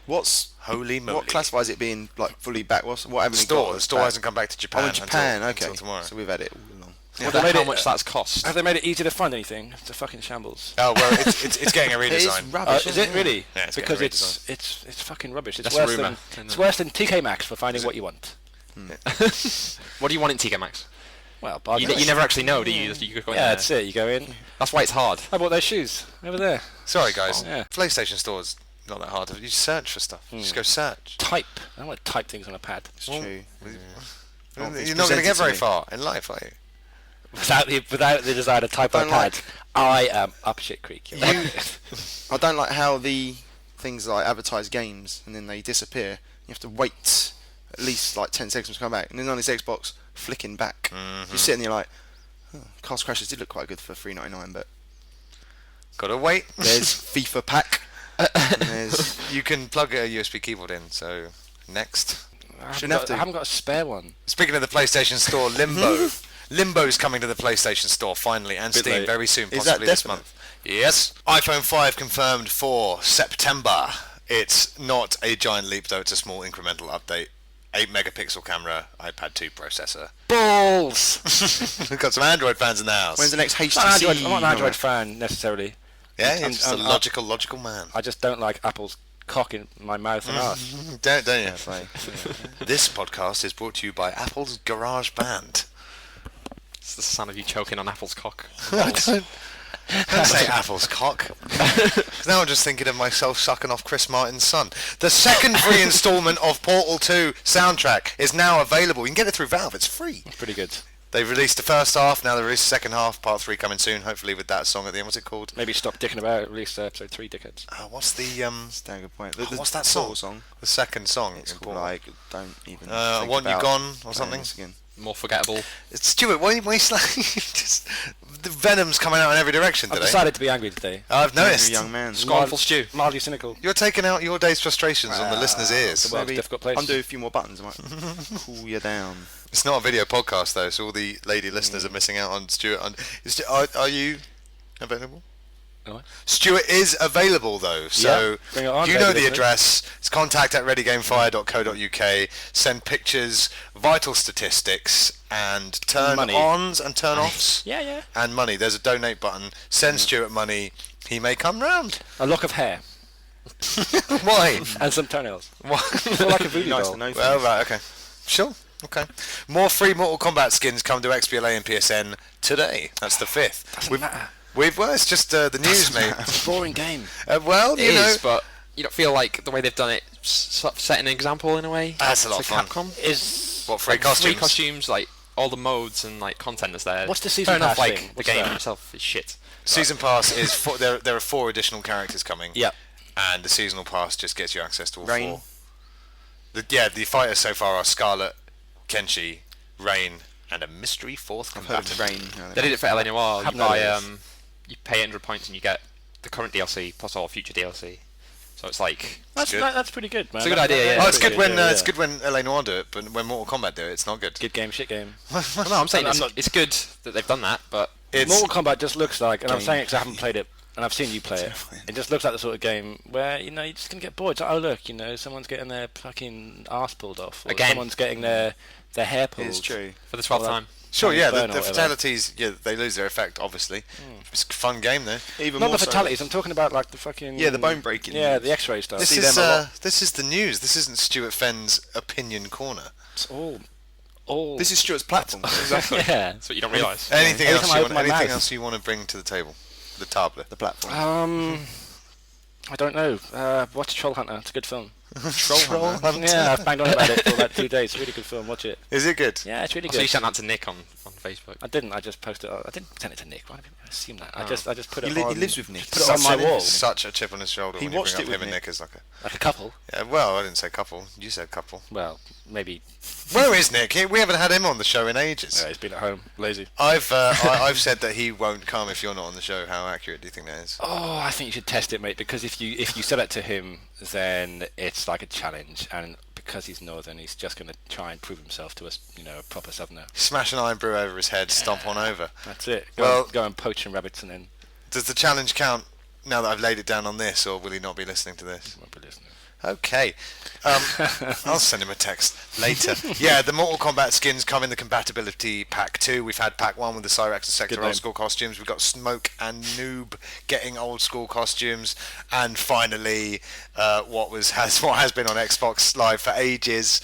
Holy moly. What classifies it being like fully back? What haven't The we got? store hasn't come back to Japan, Oh, in Japan. Okay. until tomorrow. So we've had it all along. I wonder they made how it- much that's cost. Have they made it easy to find anything? It's a fucking shambles. Oh well, it's getting a It is redesign. rubbish. Is it really? Yeah, it's because getting it's fucking rubbish. It's That's a worse rumour. than it's worse than TK Maxx for finding what you want. What do you want in TK Maxx? Well, You, bargains. you never actually know, do you? You could go in Yeah, there. that's it. You go in. That's why it's hard. I bought those shoes over there. Sorry guys, Yeah. PlayStation Store's not that hard. You search for stuff. You just go search. Type. I don't want to type things on a pad It's true. You're it's not going to presented get to very me. far in life, are you? without the desire to type on a Don't pad. like- I am up shit creek. You're right. I don't like how the things like advertise games and then they disappear. You have to wait at least like 10 seconds to come back, and then on this Xbox, flicking back. You sit and you're like, oh, Cast Crashers did look quite good for $3.99, but Gotta wait. there's FIFA pack. And there's You can plug a USB keyboard in. So next. Shouldn't have to. I haven't got a spare one. Speaking of the PlayStation Store, Limbo. Limbo's coming to the PlayStation Store finally, and Bit Steam late. very soon, Is possibly that this definite? month. Yes. iPhone 5 confirmed for September. It's not a giant leap though, it's a small incremental update. 8 megapixel camera, iPad 2 processor. Balls! We've got some Android fans in the house. When's the next I'm not HTC? an Android fan necessarily. Yeah, And- he's just a and- logical man. I just don't like apple's cock in my mouth and arse. Don't you? That's like, This podcast is brought to you by Apple's Garage Band. It's the sound of you choking on Apple's cock. Don't say Apple's cock. 'Cause now I'm just thinking of myself sucking off Chris Martin's son. The second free instalment of Portal 2 soundtrack is now available. You can get it through Valve. It's free. Pretty good. They've released the first half. Now they released the second half. Part 3 coming soon. Hopefully with that song at the end. What's it called? Maybe stop dicking about. Release episode 3, dickheads. What's the that's a good point. what's that Portal song? The second song. It's in called Portal. like don't even. I think Want You about Gone or playing something. this again. More forgettable. It's Stuart. Why you just the venom's coming out in every direction I've today. decided to be angry today. I've noticed. Young man. Scornful Stew. Mildly cynical. You're taking out your day's frustrations on the listeners' ears. the world's a difficult place. Undo a few more buttons. I might cool you down. It's not a video podcast though, so all the lady listeners are missing out on Stuart. Are you available? Am I? Stuart is available though, so Yeah, bring it on, you know lady the listeners. address. It's contact@readygamefire.co.uk. Send pictures, vital statistics, and turn Money. ons and turn offs. Yeah. And money. There's a donate button. Send Stuart money. He may come round. A lock of hair Why? and some toenails. Why? Feel like a voodoo Nice doll. to know. Well, right, okay. Sure. Okay. More free Mortal Kombat skins come to XBLA and PSN today. That's the 5th. Doesn't matter. Well, it's just the news, mate. It's a boring game. Well, It you know. is, but you don't feel like the way they've done it sort of set an example in a way. That's a lot to of fun. Capcom. Is What, free Like, costumes? Free costumes, like all the modes and like content that's there. What's the season Fair enough, pass like thing? the What's game that? itself is shit. Season Pass is there are 4 additional characters coming. Yep. And the seasonal pass just gets you access to all Rain. 4. The fighters so far are Scarlet, Kenshi, Rain, and a mystery 4th I've heard of combatant. Rain. They did it for LA Noire. You Haven't buy heard of you pay 800 points and you get the current DLC plus all future DLC. So it's like That's good. that's pretty good, man. It's a good idea, yeah. Oh, it's Pretty good when yeah, it's yeah. good when LA Noire do it, but when Mortal Kombat do it, it's not good. Good game, shit game. well, no, I'm saying I'm it's, not- it's good that they've done that, but It's Mortal Kombat just looks like, and I'm Game. saying it because I haven't played it, and I've seen you play it. It just looks like the sort of game where you're just gonna get bored. It's like, oh look, someone's getting their fucking arse pulled off, or Again. someone's getting their hair pulled. It's true. for the 12th Well, that- time. sure, yeah. Burn or The whatever. fatalities, yeah, they lose their effect. Obviously, it's a fun game though. Even Not more the so- fatalities. I'm talking about like the fucking Yeah, the bone breaking. Yeah, the X-ray stuff. This see is them a lot. this is the news. This isn't Stuart Fenn's opinion corner. It's all. This is Stuart's platform. Exactly. Yeah. That's what you don't realise. Anything Every else time I you open want? my Anything mouth. else you want to bring to the table? The table. The platform. I don't know. Watch Troll Hunter. It's a good film. Troll Hunter. Yeah, I've banged on about it for about 2 days. It's a really good film. Watch it. Is it good? Yeah, it's really So you good. sent that to Nick on Facebook. I didn't. I just posted. I didn't send it to Nick. Why do people assume that? I Oh. just put He it li- on. he lives with Nick. Put it on my wall. Such a chip on his shoulder He when you watched bring it up him with and Nick. Nick as like a. Like a couple. Yeah, well, I didn't say couple. You said couple. Well, maybe. Where is Nick? We haven't had him on the show in ages. He's been at home, lazy. I've said that he won't come if you're not on the show. How accurate do you think that is? Oh, I think you should test it, mate. Because if you sell it to him, then it's like a challenge, and because he's northern, he's just going to try and prove himself to us, a proper southerner. Smash an iron brew over his head, stomp on over. That's it. Well- Go and poach some rabbits, and then Does the challenge count now that I've laid it down on this, or will he not be listening to this? won't be listening. Okay. I'll send him a text later. Yeah, the Mortal Kombat skins come in the compatibility pack 2. We've had pack 1 with the Cyrax and Sector Good old name. school costumes. We've got Smoke and Noob getting old school costumes, and finally, what has been on Xbox Live for ages,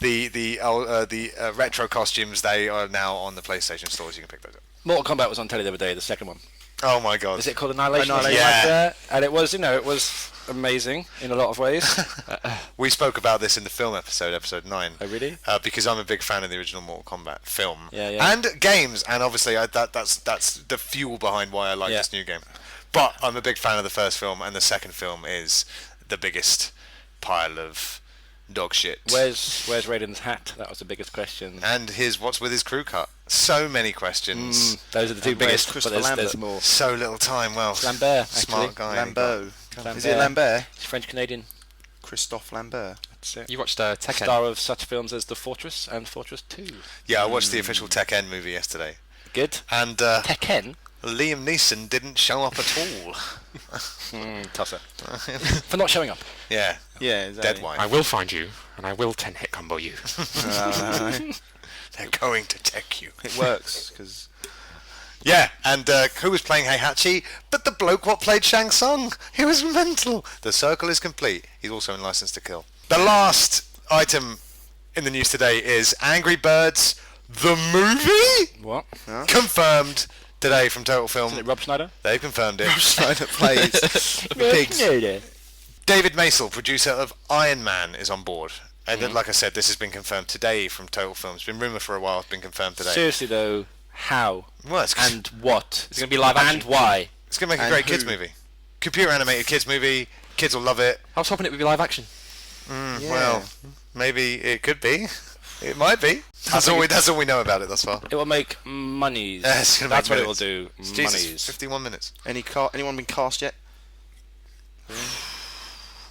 the retro costumes. They are now on the PlayStation stores. You can pick those up. Mortal Kombat was on telly the other day, the second one. Oh my god! Is it called Annihilation? or something Annihilation. like Yeah. that? And it was amazing in a lot of ways. We spoke about this in the film episode 9. Oh, really? Because I'm a big fan of the original Mortal Kombat film Yeah. and games, and obviously that's the fuel behind why I like Yeah. this new game. But I'm a big fan of the first film, and the second film is the biggest pile of dog shit. Where's Raiden's hat? That was the biggest question. And what's with his crew cut? So many questions, Those are the two And where's biggest, but Christopher there's Lambert? more. so little time. Well, Lambert, smart actually. guy. Lambeau. Lambert. Is it Lambert? He's French-Canadian. Christophe Lambert. That's it. You watched Tekken. Star of such films as The Fortress and Fortress 2. Yeah, I watched the official Tekken movie yesterday, Good. and Tekken? Liam Neeson didn't show up at all. Tosser. For not showing up. Yeah, Yeah, exactly. dead white. I will find you, and I will 10-hit combo you. No. They're going to tech you. It works because Yeah, and who was playing Heihachi? But the bloke what played Shang Tsung. He was mental. The circle is complete. He's also in License to Kill. The last item in the news today is Angry Birds, the movie? What? Huh? Confirmed today from Total Film. Is it Rob Schneider? They've confirmed it. Schneider plays the pigs. David Maisel, producer of Iron Man, is on board. And then, like I said, this has been confirmed today from Total Film. It's been rumoured for a while. It's been confirmed today. Seriously though, how Well, and what? It's going to be live action. And why? It's going to make a And great who? kids movie. Computer animated kids movie. Kids will love it. I was hoping it would be live action. Yeah. Well, maybe it could be. It might be. That's all we know about it thus far. It will make monies. Yeah, it's gonna That's make what it will minutes. do. Jesus, Monies. 51 minutes. Anyone been cast yet?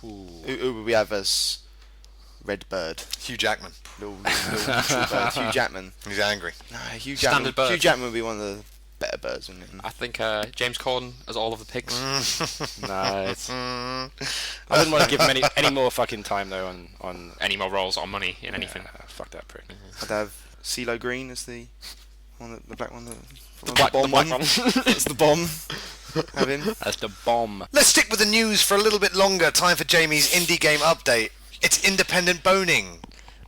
Who would we have as Redbird? Hugh Jackman. Little neutral bird. Hugh Jackman. He's angry. Nah, Hugh Standard Jackman. bird. Hugh Jackman would be one of the better birds, wouldn't it? I think James Corden as all of the pigs. Nice. I wouldn't want to give him any more fucking time though on Any more roles or money in anything. fuck that prick. I'd have CeeLo Green as the one, the black one, the black bomb one. That's the bomb. Have him. That's the bomb. Let's stick with the news for a little bit longer. Time for Jamie's indie game update. It's independent boning.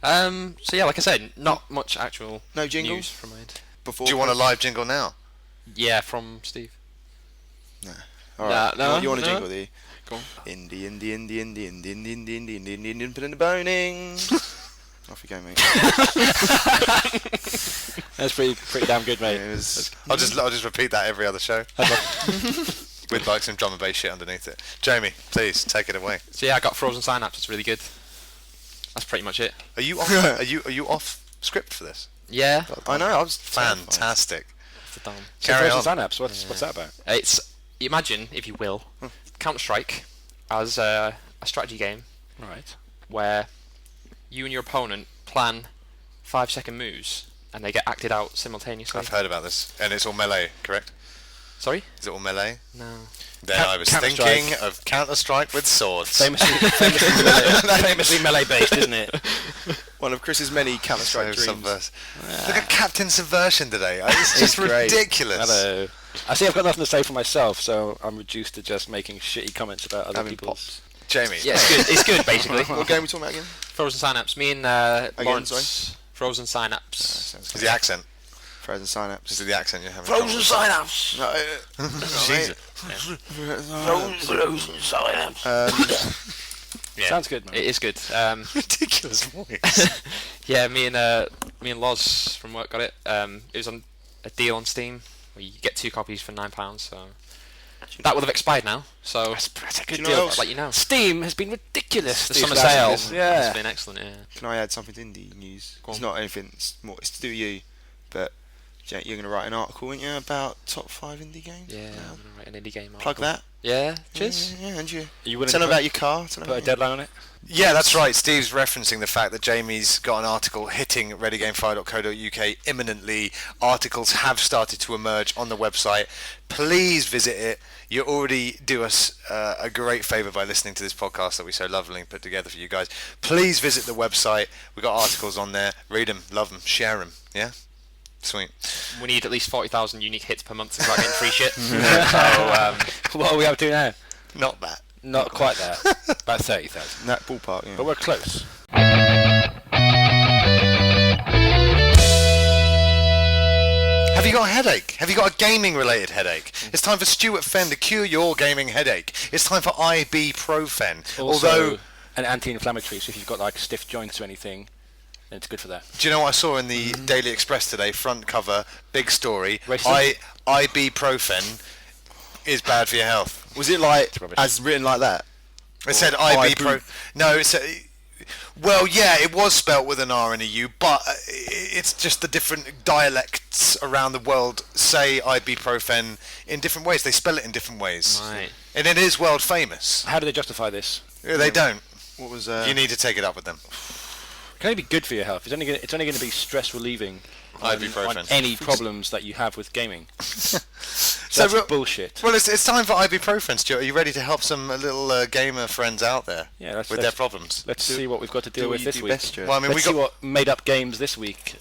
So yeah, like I said, not much actual No jingle? news from mine. Before. Do you want a live jingle now? Yeah, from Steve. All right. No, you want a no. jingle, do you? Go on. Indie, independent boning. Off you go, mate. That's pretty damn good, mate. It was- I'll just repeat that every other show. With like some drum and bass shit underneath it. Jamie, please take it away. So yeah, I got Frozen Synapse. It's really good. That's pretty much it. Are you off? are you off script for this? Yeah. I know. I was Fantastic. It's a dumb. Carry Frozen on. Synapse. What's that about? It's imagine, if you will, Counter-Strike as a strategy game Right. where you and your opponent plan 5-second moves and they get acted out simultaneously. I've heard about this, and it's all melee, correct? Sorry? Is it all melee? No. Then I was Counter-Strike. thinking of Counter-Strike with swords. Famously melee based, isn't it? one of Chris's many Counter-Strike So dreams. Look at Captain Subversion today. It's just great. ridiculous. Hello. I see. I've got nothing to say for myself, so I'm reduced to just making shitty comments about other Having people's. Jamie. Yeah, it's good. It's good, basically. What game are we talking about again? Frozen Synapse. Me and Lawrence. sorry? Frozen Synapse. Is the accent? Frozen Synapse. Is it the accent you're having? Frozen Synapse. No, Jesus. Frozen Synapse. Yeah, Sounds good, man. It is good. Ridiculous voice. Yeah, me and Loz from work got it. It was on a deal on Steam where you get 2 copies for £9. So that would have expired now. So That's a good Do you know deal. what else? I'll let you know. Steam has been ridiculous. The this summer last sale. year. Yeah. It's been excellent. Yeah. Can I add something to indie news? Go It's on. not anything. It's to do with you, but you're going to write an article, aren't you, about top 5 indie games? Yeah, I'm gonna write an indie game. Plug article. that. Yeah. Cheers. Yeah, and you. Are you willing Tell to them about your car. Tell them put a about deadline on it? Yeah, that's right. Steve's referencing the fact that Jamie's got an article hitting readygamefire.co.uk imminently. Articles have started to emerge on the website. Please visit it. You already do us a great favour by listening to this podcast that we so lovingly put together for you guys. Please visit the website. We've got articles on there. Read them, love them, share them. Yeah? Sweet. We need at least 40,000 unique hits per month to start getting free shit. So What are we up to now? Not that. Not quite that. About 30,000. that ballpark. Yeah. But we're close. Have you got a headache? Have you got a gaming-related headache? It's time for Stuart Fenn to cure your gaming headache. It's time for IBPro Fenn. Also, Although, an anti-inflammatory, so if you've got like stiff joints or anything, then it's good for that. do you know what I saw in the Daily Express today? Front cover, big story. Racism? IBPro Fenn is bad for your health. Was it like rubbish. as written like that? It said Or IBPro. No, it's well, yeah, it was spelt with an R and a U, but it's just the different dialects around the world say ibuprofen in different ways. They spell it in different ways, Right. and it is world famous. How do they justify this? They don't. What was You need to take it up with them. It can only be good for your health. It's only going to be stress relieving on Ibuprofen. any problems that you have with gaming. So That's we'll- bullshit. Well, it's time for ibuprofen, Stuart. Are you ready to help some little gamer friends out there Yeah, with their problems? Let's see what we've got to deal with this week. best, Stuart. Well, I mean, Let's we see got what made up games this week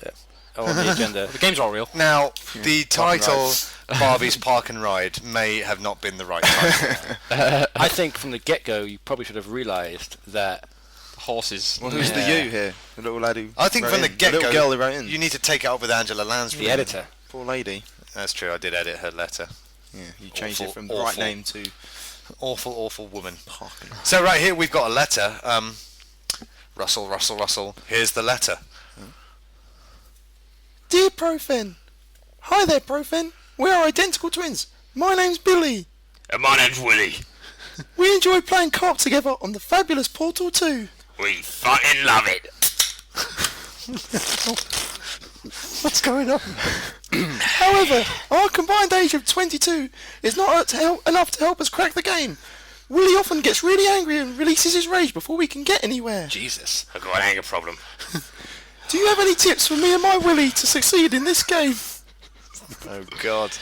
are on the agenda. The games are all real. now the title Barbie's Park and Ride may have not been the right time. I think from the get-go, you probably should have realised that Horses. Well, who's the you here? The little lad who I think wrote from the in. get-go, little girl who wrote in. you need to take it up with Angela Lansbury. the editor. Poor lady. That's true, I did edit her letter. Yeah, you changed Awful, it from the right awful. name to Awful, awful woman. Park and Ride. So right here we've got a letter. Russell. Here's the letter. Dear Pro Fenn. Hi there, Pro Fenn. We are identical twins. My name's Billy. And my name's Willie. We enjoy playing co-op together on the fabulous Portal 2. We fucking love it. What's going on? However, our combined age of 22 is not enough to help us crack the game. Willie often gets really angry and releases his rage before we can get anywhere. Jesus. I've got an anger problem. Do you have any tips for me and my Willie to succeed in this game? Oh God.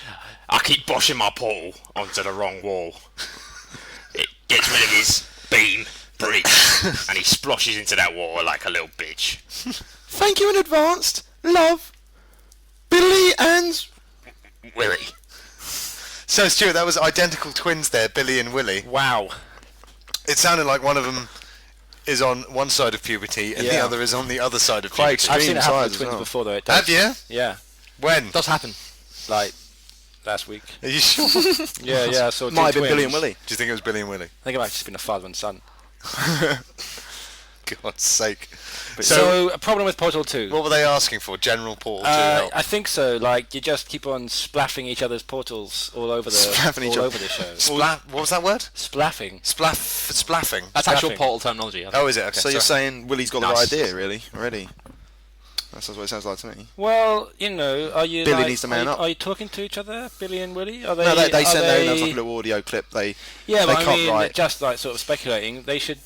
I keep boshing my portal onto the wrong wall. It gets rid of his beam bridge, and he splashes into that water like a little bitch. Thank you in advance. Love, Billy and... Willie. So Stuart, that was identical twins there, Billy and Willie. Wow. It sounded like one of them is on one side of puberty and the Yeah. other is on the other side of Quite puberty. I've seen it happen size with as twins well. before, though. It does. Have you? Yeah. When? It does happen. Like, last week. Are you sure? Yeah, I saw two Might have been twins. Billy and Willie. Do you think it was Billy and Willie? I think it might have just been a father and son. God's sake. So, a problem with Portal 2. What were they asking for? General Portal 2 help? I think so. Like, you just keep on splaffing each other's portals all over the Splaffing each all other. over the show. What was that word? Splaffing. Splaffing. That's actual Scrapping. portal terminology. I think. Oh, is it? Okay. So you're sorry. saying Willie's got the Nice. right idea, really, already? That's what it sounds like to me. Well, you know, are you Billy like, needs to man up. Are you talking to each other, Billy and Willie? Are they? No, they are sent they, that was like a little audio clip. Yeah, they but I can't mean, write. just like sort of speculating, they should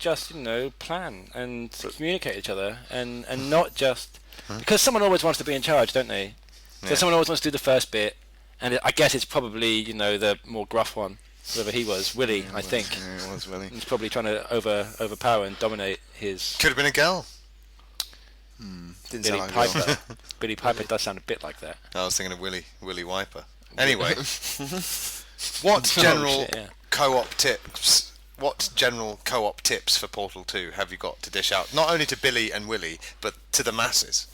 just plan and communicate each other and not just because someone always wants to be in charge, don't they? So Yeah. someone always wants to do the first bit, and I guess it's probably the more gruff one, whoever he was, Willie, I think. Yeah, it was Willie. He's probably trying to overpower and dominate his Could have been a girl. Didn't Billy sound like a girl. Piper. Billy Piper does sound a bit like that. I was thinking of Willy Wiper. Anyway, what general shit, yeah. co-op tips? What general co-op tips for Portal 2 have you got to dish out? Not only to Billy and Willie, but to the masses.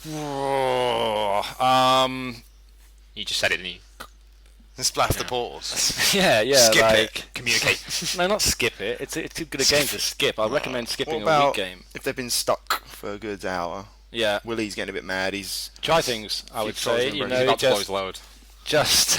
You just said it, didn't you? Splaff the portals. yeah, Skip like, it. Communicate. No, not skip it. It's too good a game to skip. I'll recommend What skipping a about weak game. if they've been stuck for a good hour? Yeah, Willie's getting a bit mad. He's try things. I would controls say. and You breaks. He's know, about to blow just his load. Just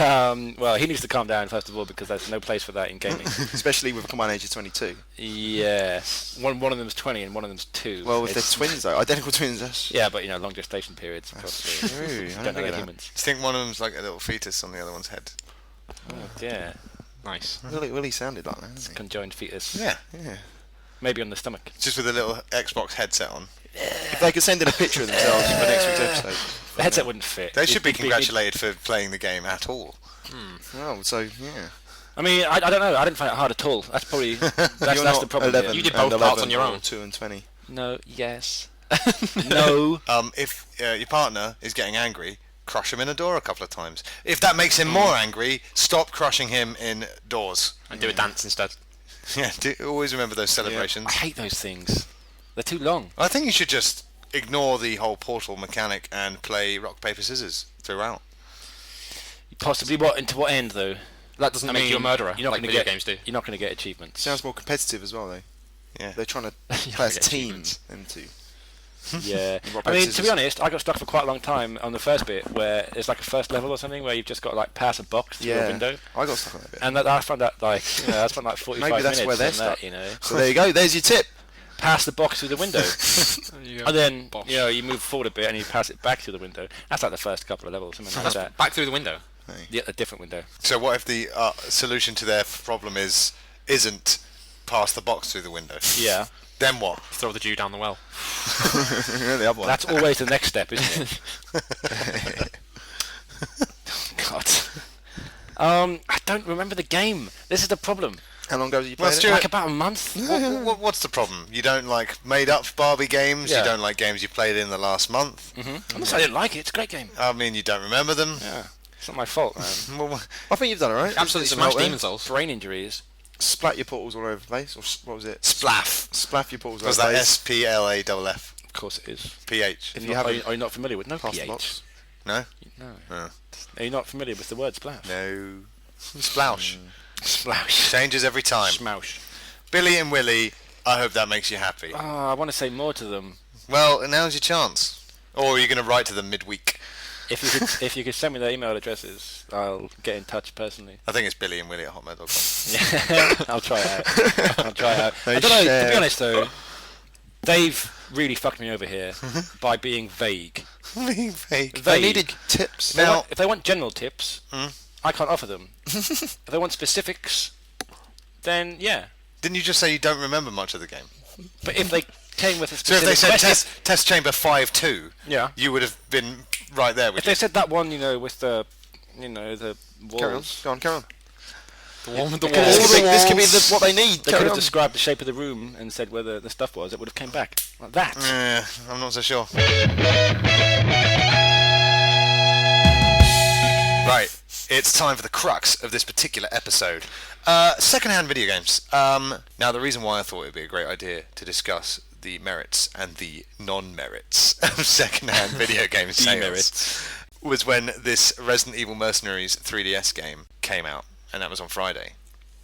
well, he needs to calm down first of all because there's no place for that in gaming. especially with a combined age of 22. Yes, one of them's 20 and one of them's 2. Well, if they're It's- twins though, identical twins. That's Yeah, but long gestation periods. Possibly. true. I Don't didn't know think they're of that. humans. Do you think one of them's like a little fetus on the other one's head? Oh, yeah, Nice. Willie sounded like that. Didn't conjoined fetus. Yeah. he? Yeah. Maybe on the stomach. Just with a little Xbox headset on. If they could send in a picture of themselves for next week's episode. The headset wouldn't fit. They should be It'd congratulated for playing the game at all. Oh, so yeah. I mean, I don't know. I didn't find it hard at all. That's probably that's You're the not problem. 11 here. You did and both parts 11 on your or own. 2 and 20. No. Yes. No. If your partner is getting angry, crush him in a door a couple of times. If that makes him more angry, stop crushing him in doors. And do a dance instead. Yeah, always remember those celebrations. I hate those things. They're too long. I think you should just ignore the whole portal mechanic and play rock, paper, scissors throughout. Possibly what? Into what end though? That doesn't make you a murderer, You're not like gonna video get, games do. You're not going to get achievements. Sounds more competitive as well, though. Yeah. They're trying to You're play not as a gonna get team. achievements. Them two. Yeah. Rock, I paper, mean, to scissors. be honest, I got stuck for quite a long time on the first bit where it's like a first level or something where you've just got to like pass a box through a window. I got stuck on that bit. And I found that like, I spent like 45 Maybe that's minutes where they're on that, stuck. So there you go. There's your tip. Pass the box through the window. And then, Bosh. you move forward a bit and you pass it back through the window. That's like the first couple of levels, something like That's that. back through the window. Yeah, a different window. So what if the solution to their problem isn't pass the box through the window? Yeah. Then what? Throw the Jew down the well. The other one. That's always the next step, isn't it? God. I don't remember the game. This is the problem. How long ago did you Well, play it? Stuart- Like about a month. What's the problem? You don't like made-up Barbie games? Yeah. You don't like games you played in the last month? I'm not saying I didn't like it. It's a great game. I mean, you don't remember them? Yeah. It's not my fault, man. Well, I think you've done alright. Absolutely Some smashed help there. Demon Souls. Brain injuries. Splat your portals all over the place, or what was it? Splaff. Splaff your portals all Was over that the place. SPLAFF? Of course it is. PH? If Are you haven't, are you not familiar with no pass the PH? box. No? No. Oh. Are you not familiar with the word splash? No. Sploush. Splash. Changes every time. Smoush. Billy and Willie, I hope that makes you happy. Oh, I want to say more to them. Well, now's your chance. Or are you going to write to them midweek? If you could send me their email addresses, I'll get in touch personally. I think it's billyandwillie@hotmail.com. Yeah, I'll try it out. I don't know, to be honest though, they've really fucked me over here by being vague. Being fake. They Vague. needed tips. If they want general tips, I can't offer them. If they want specifics, then yeah. Didn't you just say you don't remember much of the game? But if they came with a So if specific they said question, test chamber 5-2, yeah. you would have been right there with If they said that one, with the, the Carry on. walls. Go on, carry on. The one with the Because walls. This could be what they need. They Carry could have on. described the shape of the room and said where the stuff was. It would have came back like that. I'm not so sure. Right, it's time for the crux of this particular episode. Second-hand video games. Now, the reason why I thought it would be a great idea to discuss the merits and the non-merits of second-hand video game sales Demerits. was when this Resident Evil Mercenaries 3DS game came out, and that was on Friday.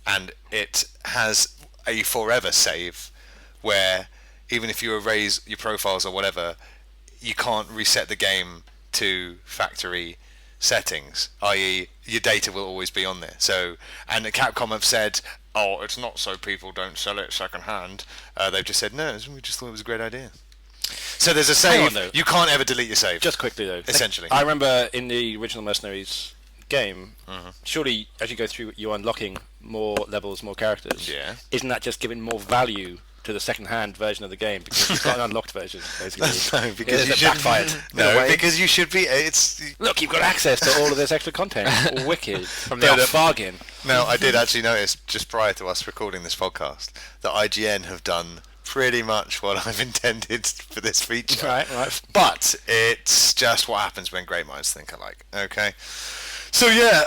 And it has a forever save where even if you erase your profiles or whatever, you can't reset the game to factory settings, i.e. your data will always be on there. So, and the Capcom have said, oh, it's not so people don't sell it second hand. They've just said, no, we just thought it was a great idea. So there's a Hang on, save. though. You can't ever delete your save. Just quickly though. Essentially. I remember in the original Mercenaries game, surely as you go through, you're unlocking more levels, more characters. Yeah. Isn't that just giving more value to the second-hand version of the game because you've got an unlocked version, basically? No, because you It should. backfired. No, because you should be. It's Look, you've got access to all of this extra content. Wicked. From No, the no. bargain. Now, I did actually notice just prior to us recording this podcast that IGN have done pretty much what I've intended for this feature. Right. But it's just what happens when great minds think alike. Okay. So yeah,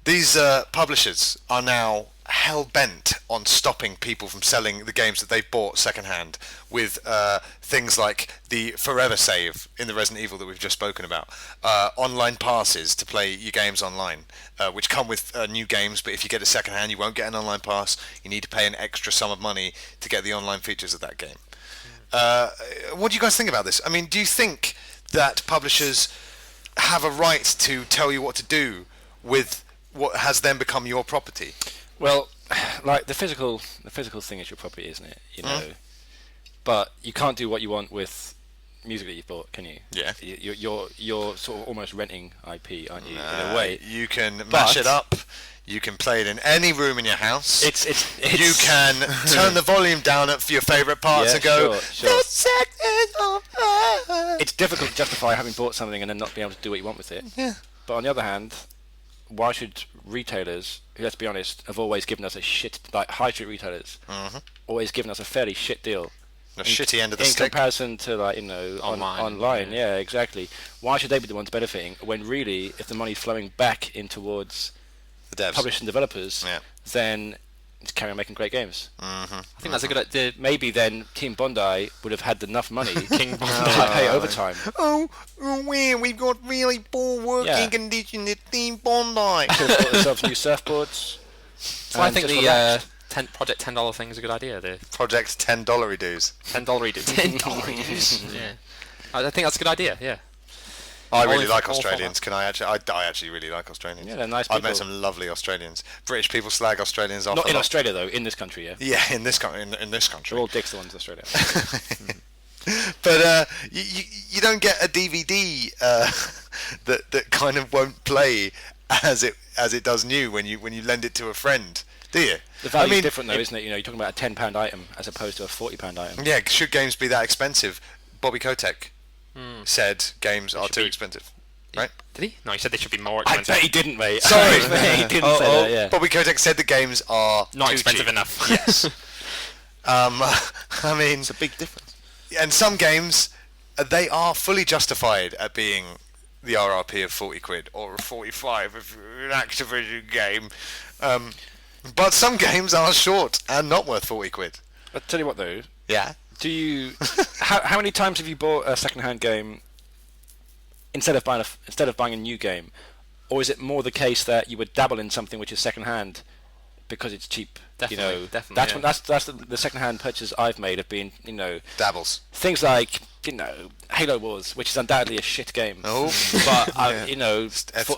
these publishers are now hell bent on stopping people from selling the games that they've bought secondhand with things like the forever save in the Resident Evil that we've just spoken about, online passes to play your games online, which come with new games, but if you get it secondhand you won't get an online pass. You need to pay an extra sum of money to get the online features of that game. What do you guys think about this? I mean, do you think that publishers have a right to tell you what to do with what has then become your property? Well, like the physical thing is your property, isn't it? You know, but you can't do what you want with music that you've bought, can you? Yeah. You're sort of almost renting IP, aren't you? In a way, You can mash it up. You can play it in any room in your house. it's You can turn the volume down for your favourite parts Yeah, and go, sure. "The second of us." It's difficult to justify having bought something and then not being able to do what you want with it. Yeah. But on the other hand, why should retailers, who, let's be honest, have always given us a shit, like high street retailers, always given us a fairly shit deal? The shitty end of the in stick. comparison to, like, online, yeah, exactly. Why should they be the ones benefiting when really, if the money's flowing back in towards The devs. publishers and developers, Yeah. then it's carry on making great games. I think that's a good idea. Maybe then Team Bondi would have had enough money King to Bondi. pay overtime. We've got really poor working Yeah. conditions at Team Bondi. Could have bought themselves new surfboards. So I think just the relaxed. Project $10 thing is a good idea. The Project $10 dues. $10 dues. $10. Yeah. I think that's a good idea. Yeah. I really All like for Australians. Can I actually? I actually really like Australians. Yeah, they're nice I've met people. some lovely Australians. British people slag Australians off. Not a in lot. Australia though, in this country, yeah. Yeah, in this country. In this They're country. all dicks, the ones in Australia. But you don't get a DVD that kind of won't play as it does new when you lend it to a friend, do you? The value's different though, isn't it? You know, you're talking about a £10 item as opposed to a £40 item. Yeah, should games be that expensive? Bobby Kotick said games are should too be- expensive, right? Did he? No, he said they should be more I expensive. bet he didn't, mate. Sorry. I bet he didn't say that, yeah. Bobby Kotick said the games are Not too expensive cheap. enough. Yes. I mean, It's a big difference. and some games they are fully justified at being the RRP of 40 quid or 45 if you're an Activision game. But some games are short and not worth 40 quid. I'll tell you what though. Yeah. Do you? how many times have you bought a second-hand game instead of buying a new game, or is it more the case that you would dabble in something which is second-hand because it's cheap? Definitely. That's the second-hand purchases I've made have been Dabbles. things like Halo Wars, which is undoubtedly a shit game. Oh. But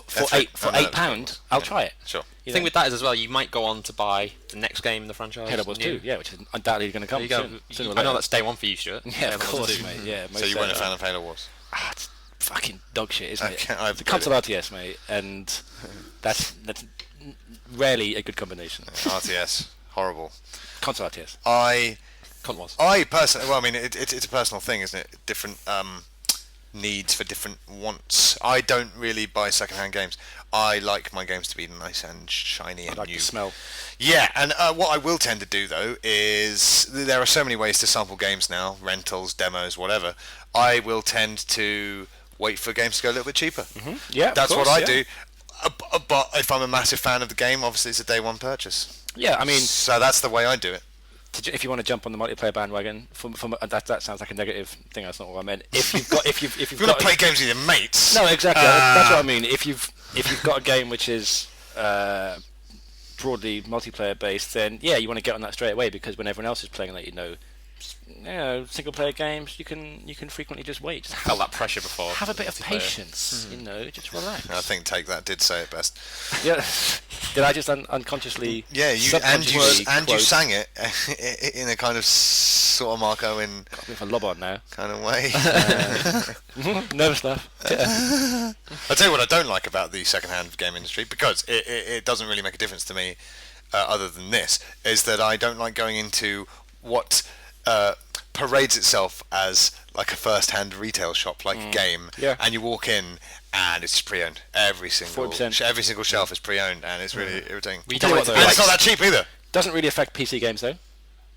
for £8, I'll try it. Sure. The thing with that is as well, you might go on to buy the next game in the franchise. Halo Wars 2, yeah, which is undoubtedly going to come There you go. sooner or I know later. that's day one for you, Stuart. Yeah, Halo of Wars course, 2. mate. Yeah, So you weren't a fan of Halo Wars? It's fucking dog shit, isn't Okay, it? I've It's a console RTS, mate, and that's rarely a good combination. RTS. Horrible. Console RTS. I Was. personally, well, I mean, it's a personal thing, isn't it? Different needs for different wants. I don't really buy second-hand games. I like my games to be nice and shiny and I like new. the smell. Yeah, and what I will tend to do though is there are so many ways to sample games now, rentals, demos, whatever. I will tend to wait for games to go a little bit cheaper. Yeah, That's of course, what I yeah. do. But if I'm a massive fan of the game, obviously it's a day one purchase. Yeah, I mean, So that's the way I do it. if you want to jump on the multiplayer bandwagon, that sounds like a negative thing. That's not what I meant. If you've If you want got to play games with your mates. no, exactly. That's what I mean. If you've got a game which is broadly multiplayer based, then yeah, you want to get on that straight away because when everyone else is playing, single player games, you can frequently just wait. Just Felt that pressure before. have a bit of multiplayer. patience, just relax. I think Take That did say it best. Yeah. Did I just unconsciously? Yeah, you subconsciously sang it in a kind of sort of Marco in got a bit of a lob on now. kind of way. Nervous laugh. I'll tell you what I don't like about the second-hand game industry, because it doesn't really make a difference to me, other than this, is that I don't like going into what parades itself as like a first-hand retail shop, like a game, Yeah. and you walk in and it's pre-owned. Every single 40%. every single shelf is pre-owned, and it's really irritating. We Tell you don't what, like And it's not that cheap either. Doesn't really affect PC games though.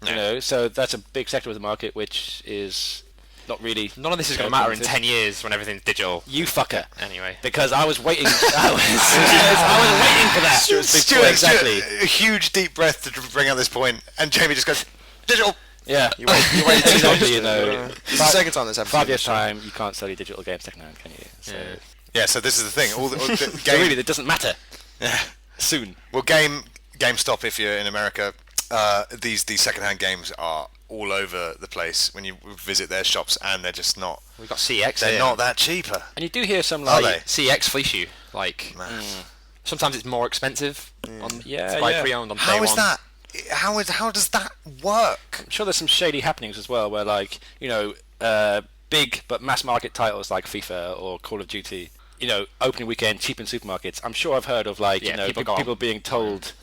No. So that's a big sector of the market which is not really. None of this is going to going matter in to- 10 years when everything's digital. You fucker. Anyway. Because I was waiting. I was waiting for that. Stuart, exactly. a huge deep breath to bring out this point, and Jamie just goes, digital. Yeah. You waited too long. Exactly, It's the second time that's happened. 5 years time, you can't sell your digital games secondhand, can you? So, Yeah, so this is the thing. All the so game, really, it doesn't matter. yeah. Soon. Well, GameStop, if you're in America, these second-hand games are all over the place when you visit their shops, and they're just not. We've got CX They're here. not that cheaper. And you do hear some Are like. they? CX fleece you. Like, sometimes it's more expensive Yeah, to buy yeah. pre-owned on day How one. is that? How does that work? I'm sure there's some shady happenings as well, where big but mass market titles like FIFA or Call of Duty, opening weekend cheap in supermarkets. I'm sure I've heard of people being told,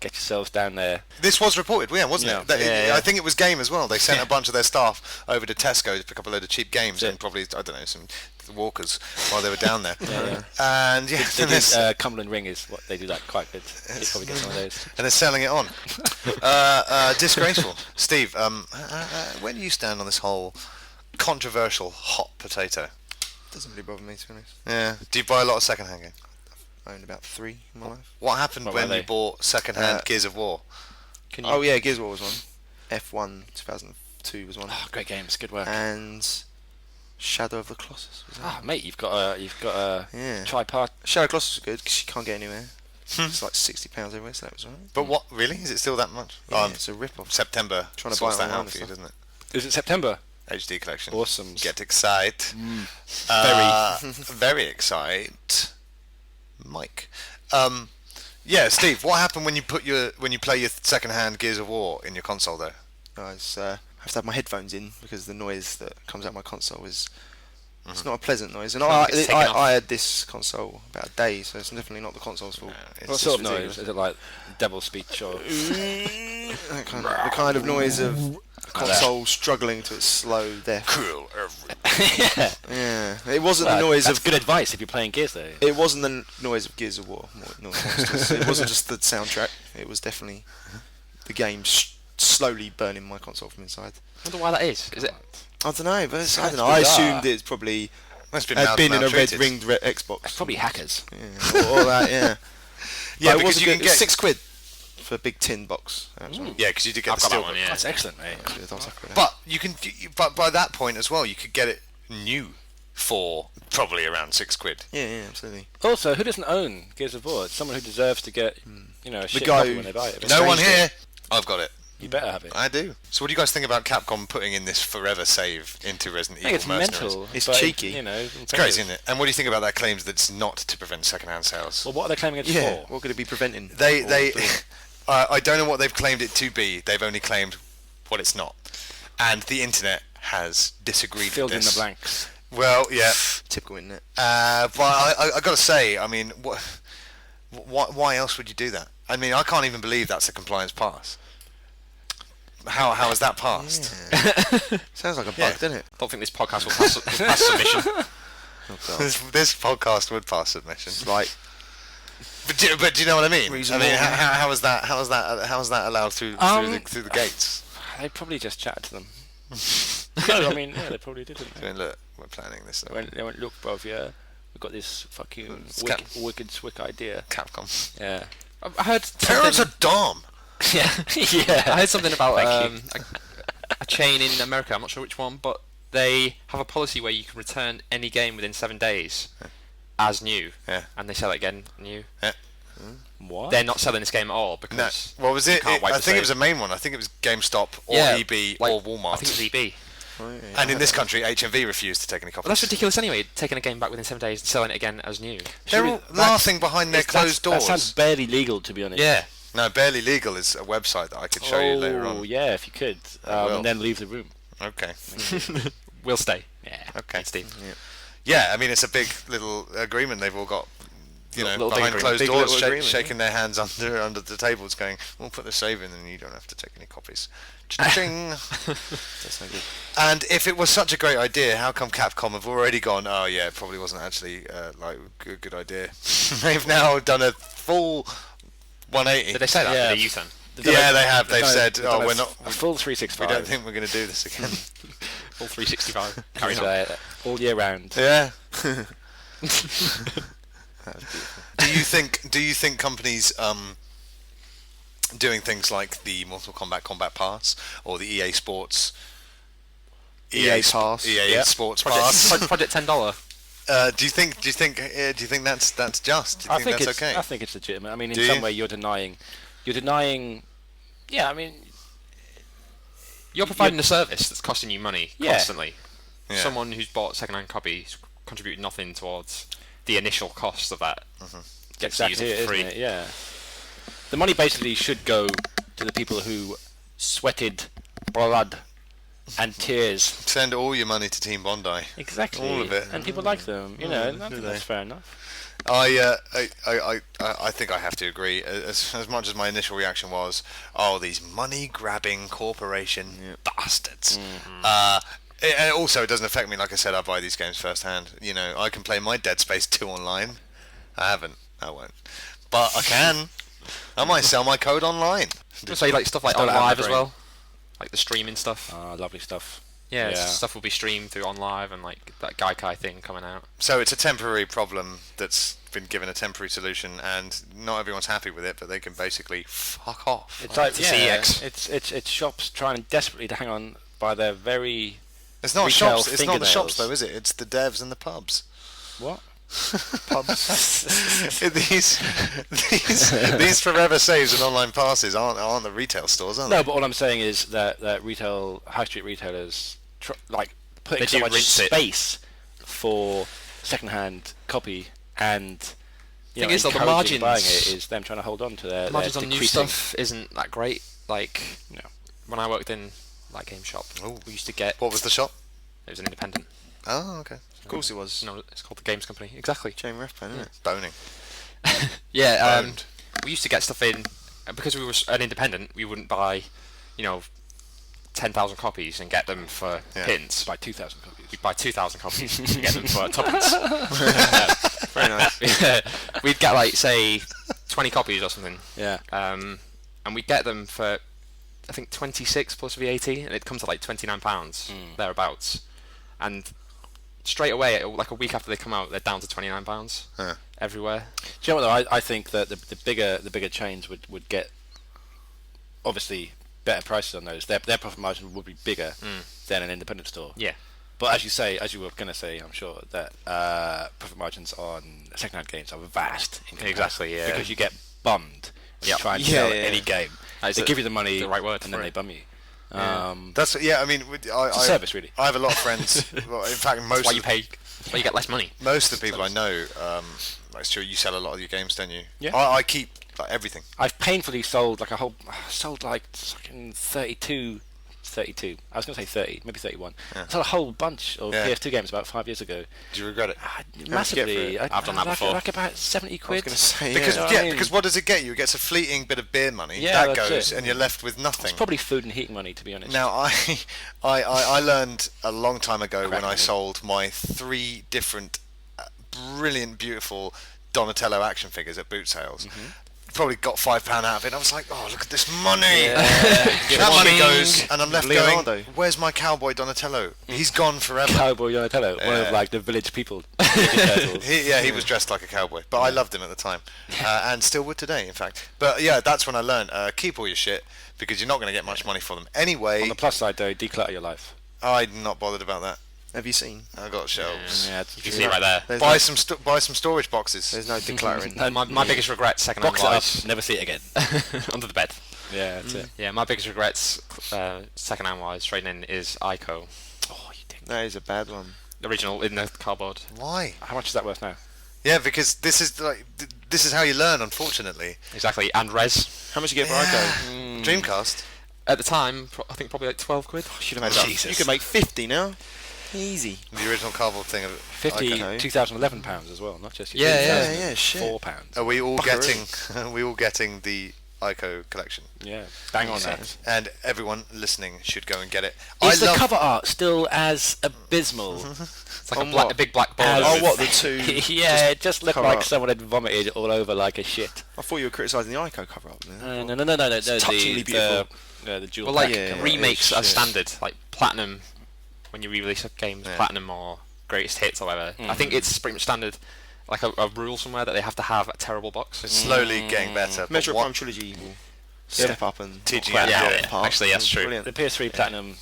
get yourselves down there. This was reported, wasn't Yeah. it? That- Yeah. I think it was Game as well. They sent a bunch of their staff over to Tesco to pick up a load of cheap games Yeah. and probably, I don't know, some Walkers while they were down there. And yeah, They and do, they're, Cumberland Ring is what they do that quite good. You probably get some of those. and they're selling it on. Disgraceful. Steve, where do you stand on this whole controversial hot potato? Doesn't really bother me, to be honest. Yeah. Do you buy a lot of second-hand games? I owned about 3 in my life. What happened What when were you they? bought second-hand Gears of War? Can you, Oh yeah, Gears of War was one. F1 2002 was one. Oh, great games, good work. And Shadow of the Colossus was that? Ah, mate, you've got a Yeah. tripart. Shadow of the Colossus was good because you can't get anywhere. It's like £60 everywhere, so that was alright. But what, really? Is it still that much? Yeah, it's a rip-off. September Trying to sorts buy it that online out for and you, stuff. doesn't it? Is it September? HD collection. Awesome. Get excited. Very excited. Mike. Yeah, Steve. What happened when you play your second-hand Gears of War in your console though? I have to have my headphones in because the noise that comes out of my console is it's not a pleasant noise. And It gets taken off. I had this console about a day, so it's definitely not the console's fault. It's What just sort of ridiculous. noise? Is it like devil's speech or? The kind of noise of a console struggling to its slow death. Cool. Yeah, it wasn't Well, the noise that's of good advice if you're playing Gears though. It wasn't the noise of Gears of War. It wasn't just the soundtrack. It was definitely the game slowly burning my console from inside. I wonder why that is. Is it? I don't know, but I don't know. bizarre. I assumed it's probably It's been had been in a red maltreated. ringed Xbox. Probably hackers. Yeah, all that, yeah. Yeah, But it because wasn't you good. can It was get £6 for a big tin box. That was all. Yeah, because you did get I've the got that steel. one, yeah. That's excellent, mate. Good, I was happy with that. But you can, but by that point as well, you could get it new for probably around £6. Yeah, absolutely. Also, who doesn't own Gears of War? It's someone who deserves to get, a shit guy copy who- when they buy it. No one Changed here. I've got it. You better have it. I do. So what do you guys think about Capcom putting in this forever save into Resident I think Evil it's Mercenaries? mental. It's but, cheeky. It's crazy, isn't it? And what do you think about that claims that it's not to prevent second-hand sales? Well, what are they claiming it's Yeah, for? what could it be preventing? They I don't know what they've claimed it to be. They've only claimed what it's not. And the internet has disagreed Filled with in this. the blanks. Well, yeah. Typical internet. But I got to say, I mean, why else would you do that? I mean, I can't even believe that's a compliance pass. How has that passed? Sounds like a bug, Yeah. doesn't it? Don't think this podcast will pass submission. Oh, God. This podcast would pass submission. It's like, But do you know what I mean? Reasonable. I mean, how is that allowed through the gates? They probably just chatted to them. No, I mean, yeah, they probably didn't. I mean, look, we're planning this. They went, look, bruv, yeah, we've got this fucking wicked swick idea. Capcom. Yeah. I heard Parents something, are dumb. yeah. Yeah. I heard something about Thank a chain in America. I'm not sure which one, but they have a policy where you can return any game within 7 days as new, Yeah. and they sell it again new. What? They're not selling this game at all No. because What was it? can't wipe I the think it save. was a main one. I think it was GameStop or Yeah, EB like, or Walmart. I think it was EB. And in this country, HMV refused to take any copies. Well, that's ridiculous anyway. Taking a game back within 7 days and selling it again as new. They're all laughing behind their closed That doors. sounds barely legal, to be honest. Yeah. No, Barely Legal is a website that I could show you later Oh, on. yeah, if you could. will. And then leave the room. Okay. We'll stay. Yeah. Okay. It's Steve. Yeah, I mean, it's a big little agreement they've all got, Little behind big closed Big doors, little agreement, shaking their hands under the tables, going, "We'll put the save in, and you don't have to take any copies." Cha-ching. that's no good. And if it was such a great idea, how come Capcom have already gone? Oh yeah, it probably wasn't actually like a good idea. They've now done a full 180. Did they say that? Yeah. Did they use them? Yeah, they have. They've done said, they've "Oh, done we're a not. a full We 365. don't think we're going to do this again." Full 365. Carry on. All year round. Yeah. That was beautiful. Do you think companies doing things like the Mortal Kombat Combat Pass or the EA Sports Pass. EA Sports Pass? Project $10. Do you think that's just? Do you I think think that's it's okay? I think it's legitimate. I mean, in Do some you? way, you're denying. Yeah, I mean, You're providing a service that's costing you money Yeah. constantly. Yeah. Someone who's bought second-hand copies contributed nothing towards the initial cost of that. Gets to use exactly it for it, free. isn't it? Yeah. The money basically should go to the people who sweated blood and tears. Send all your money to Team Bondi. Exactly. All of it. And people like them. You know, and I do think they? that's fair enough. I think I have to agree. As much as my initial reaction was, oh, these money-grabbing corporation bastards. And also, it doesn't affect me. Like I said, I buy these games firsthand. You know, I can play my Dead Space 2 online. I haven't. I won't. But I can. I might sell my code online. So you like stuff like Still on have live the as brain. well, like the streaming stuff. Lovely stuff. Yeah, yeah. stuff will be streamed through on live and like that Gaikai thing coming out. So it's a temporary problem that's been given a temporary solution, and not everyone's happy with it, but they can basically fuck off. It's like It's CEX. It's shops trying desperately to hang on by their very It's not retail shops. It's not the shops, fingernails. though, is it? It's the devs and the pubs. what? these forever saves and online passes aren't the retail stores, are they? No, but all I'm saying is that high street retailers putting They so do much rinse it. space for second-hand copy and Thing is, though, the encouraging margins- buying it is them trying to hold on to their Margins on new decreasing- stuff isn't that great. Like No. when I worked in like game shop, Ooh. we used to get. What was the shop? It was an independent. Oh, okay. Of course it was. No, it's called the Games Company. Exactly. Chain Rathbone, isn't it? Boning. Yeah, Boned. we used to get stuff in because we were an independent. We wouldn't buy, 10,000 copies and get them for Yeah. pins. By 2,000 copies. We'd buy 2,000 copies and get them for tuppence. Very nice. We'd get like say 20 copies or something, Yeah. and we'd get them for I think 26 plus VAT, and it comes to like £29 thereabouts. And straight away, like a week after they come out, they're down to £29 everywhere. Do you know what though? I think that the bigger chains would get obviously better prices on those. Their profit margin would be bigger than an independent store. Yeah. But as you were going to say, I'm sure that profit margins on second-hand games are vast. In comparison, Exactly, yeah. Because you get bummed when you Yep. try and Yeah, sell yeah. any game. That's They give you the money, the right word and for then it. they bum you. That's I mean, It's a service, really. I have a lot of friends. Well, in fact, That's why you pay. That's why you get less money. most of the people I know, like Stuart, you sell a lot of your games, don't you? Yeah. I keep like everything. I've painfully sold like fucking 32. I was going to say 30, maybe 31. I sold a whole bunch of Yeah. PS2 games about 5 years ago. Do you regret it? Massively. I've done that like, before. Like about 70 I was quid. going to say, Because know what I mean? because what does it get you? It gets a fleeting bit of beer money. Yeah, that that's goes, it. and you're left with nothing. It's probably food and heating money, to be honest. Now, I learned a long time ago when I money. sold my 3 different brilliant, beautiful Donatello action figures at boot sales. Probably got £5 out of it. And I was like, oh, look at this money. That money goes, and I'm left Leonardo. going, where's my cowboy Donatello? He's gone forever. Cowboy Donatello, one of like the village people. Ninja Turtles. He was dressed like a cowboy, but I loved him at the time, and still would today, in fact. But yeah, that's when I learned, keep all your shit, because you're not going to get much money for them. Anyway, On the plus side, though, declutter your life. I'm not bothered about that. Have you seen? I got shelves. Yeah, You can see it right there. There's Buy no, buy some storage boxes. there's no decluttering. My biggest regret, second-hand box it wise, up, never see it again. under the bed. Yeah, that's it. Yeah, my biggest regrets, second-hand wise, trading in is ICO, Oh, you did. That is a bad one. original in the cardboard. Why? How much is that worth now? Yeah, because this is how you learn, unfortunately. Exactly, and Res. How much you get for ICO? Dreamcast. At the time, I think probably like 12 quid. I should have made that. Jesus. You could make 50 now. Easy. The original cardboard thing of 50, Okay. 2011 pounds as well, not just your Yeah, yeah. 2000 Yeah, shit. £4. Are we all Buckaroo. getting? Are we all getting the ICO collection? Yeah, bang on that. And everyone listening should go and get it. Is the love cover art still as abysmal? It's like On a what? big black ball. As- Oh, what, the two? Yeah, it just looked cover like art. someone had vomited all over like a shit. I thought you were criticising the ICO cover up. No. touchingly beautiful. The dual Well, like pack yeah, cover. remakes it's as shit. standard, like platinum. When you re-release a game's platinum or greatest hits or whatever, I think it's pretty much standard. Like a rule somewhere that they have to have a terrible box. It's slowly getting better. but Metro what- Prime Trilogy will step up and TGM, crack yeah, it yeah. apart. Actually, that's true. Brilliant. The PS3 Platinum,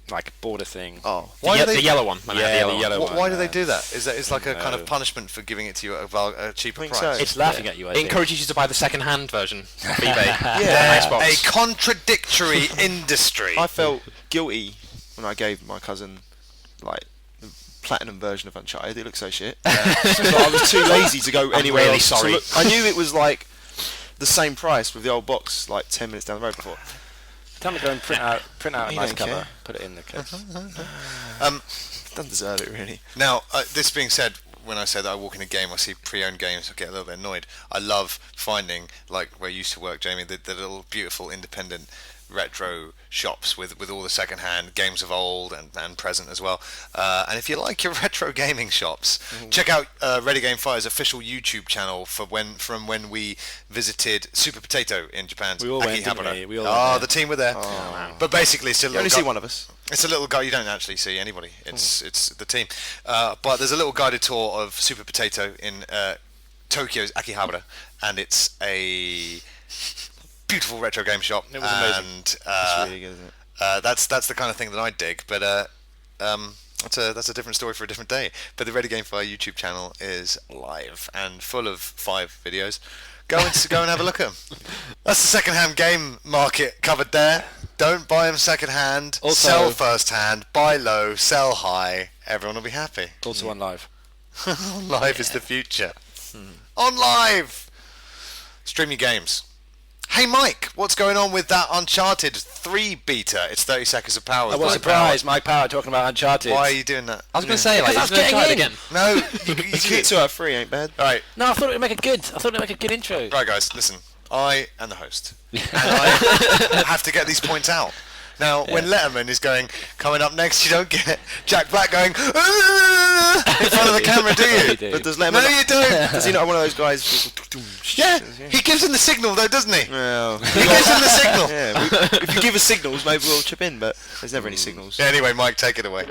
like border thing. Oh, Why do they? The yellow one. when I had Yeah, the the one. yellow one. Why do they do that? Is that it's like a kind of No. punishment for giving it to you at a cheaper I think price? so. It's laughing at you. I It think. encourages you to buy the second-hand version of eBay. Yeah. on Xbox. A contradictory industry. I felt guilty when I gave my cousin like the platinum version of Uncharted. It looked so shit. But I was too lazy to go anywhere really else. to sorry. look. I knew it was like the same price with the old box, like 10 minutes down the road before. Tell me to go and print out a You nice don't cover, care. put it in the case. Doesn't deserve it really. Now, this being said, when I say that I walk in a game, I see pre-owned games, I get a little bit annoyed. I love finding, like where you used to work, Jamie, the little beautiful independent retro shops with all the second-hand games of old and present as well. And if you like your retro gaming shops, check out Ready Game Fire's official YouTube channel from when we visited Super Potato in Japan. We all went, didn't Akihabara. we? We all went there. the team were there. But basically, it's a You little only see one of us. it's a little guide. You don't actually see anybody. It's the team. But there's a little guided tour of Super Potato in Tokyo's Akihabara, and it's a beautiful retro game shop. It was amazing. And It's really good, isn't it? that's the kind of thing that I dig. But that's a different story for a different day. But the Ready Game Fire YouTube channel is live and full of 5 videos. Go and have a look at them. That's the second-hand game market covered there. Don't buy them second-hand. Also- Sell first-hand. Buy low. Sell high. Everyone will be happy. Also on live. On live is the future. On live. Stream your games. Hey Mike, what's going on with that Uncharted 3 beta? It's 30 seconds of power. I was surprised, Mike Power talking about Uncharted. Why are you doing that? I was going to say, like, Because I was isn't it getting tried in. again? No, you You get 2 out of 3 ain't bad. All right, No, I thought it would make a good intro. right, guys, listen. I am the host, and I have to get these points out. Now, when Letterman is coming up next, you don't get Jack Black going in front of the camera, do you? You do. But does Letterman No, you don't. Does he not have one of those guys? Yeah, he gives him the signal though, doesn't he? Well, He gives him the signal. if you give us signals, maybe we'll chip in, but there's never any signals. Yeah, anyway, Mike, take it away.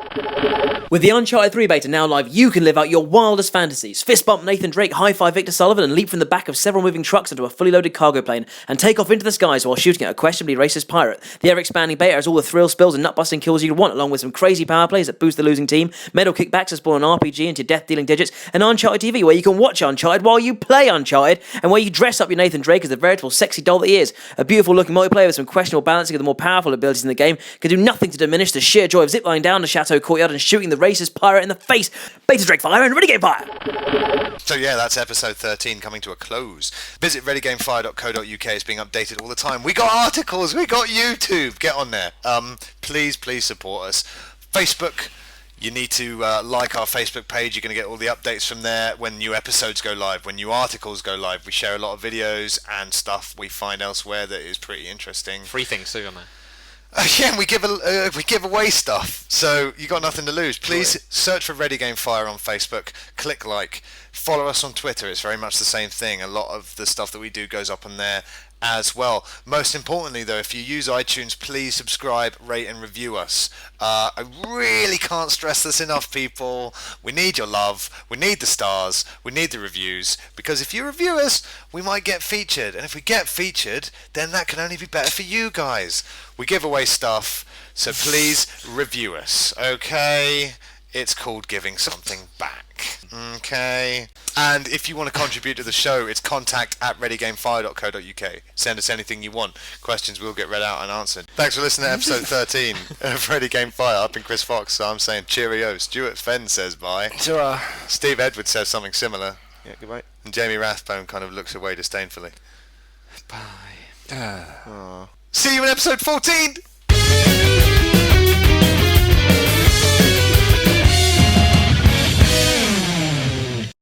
With the Uncharted 3 beta now live, you can live out your wildest fantasies. Fist bump Nathan Drake, high-five Victor Sullivan, and leap from the back of several moving trucks into a fully loaded cargo plane, and take off into the skies while shooting at a questionably racist pirate. The ever-expanding beta has all the thrill spills and nut-busting kills you'd want, along with some crazy power plays that boost the losing team, medal kickbacks that spawn an RPG into death-dealing digits, and Uncharted TV where you can watch Uncharted while you play Uncharted, and where you dress up your Nathan Drake as the veritable sexy doll that he is. A beautiful-looking multiplayer with some questionable balancing of the more powerful abilities in the game can do nothing to diminish the sheer joy of ziplining down the chateau courtyard and shooting the racist pirate in the face. Beta Drake Fire and Renegade Fire! So yeah, that's episode 13 coming to a close. Visit readygamefire.co.uk. It's being updated all the time. We got articles, we got YouTube. Get on there. Please support us. Facebook, you need to like our Facebook page. You're going to get all the updates from there when new episodes go live, when new articles go live. We share a lot of videos and stuff we find elsewhere that is pretty interesting. Free things too on there. Yeah, we give away stuff, so you got nothing to lose. Please search for Ready Game Fire on Facebook, click like, follow us on Twitter. It's very much the same thing. A lot of the stuff that we do goes up on there as well. Most importantly though, if you use iTunes, please subscribe, rate and review us. I really can't stress this enough, people. We need your love, we need the stars, we need the reviews, because if you review us, we might get featured, and if we get featured, then that can only be better for you guys. We give away stuff, so please review us, okay? It's called giving something back, okay? And if you want to contribute to the show, it's contact@readygamefire.co.uk. Send us anything you want. Questions will get read out and answered. Thanks for listening to episode 13 of Ready Game Fire. I've been Chris Fox, so I'm saying cheerio. Stuart Fenn says bye. Ta-ra. Steve Edwards says something similar. Yeah, goodbye. And Jamie Rathbone kind of looks away disdainfully. Bye. See you in episode 14!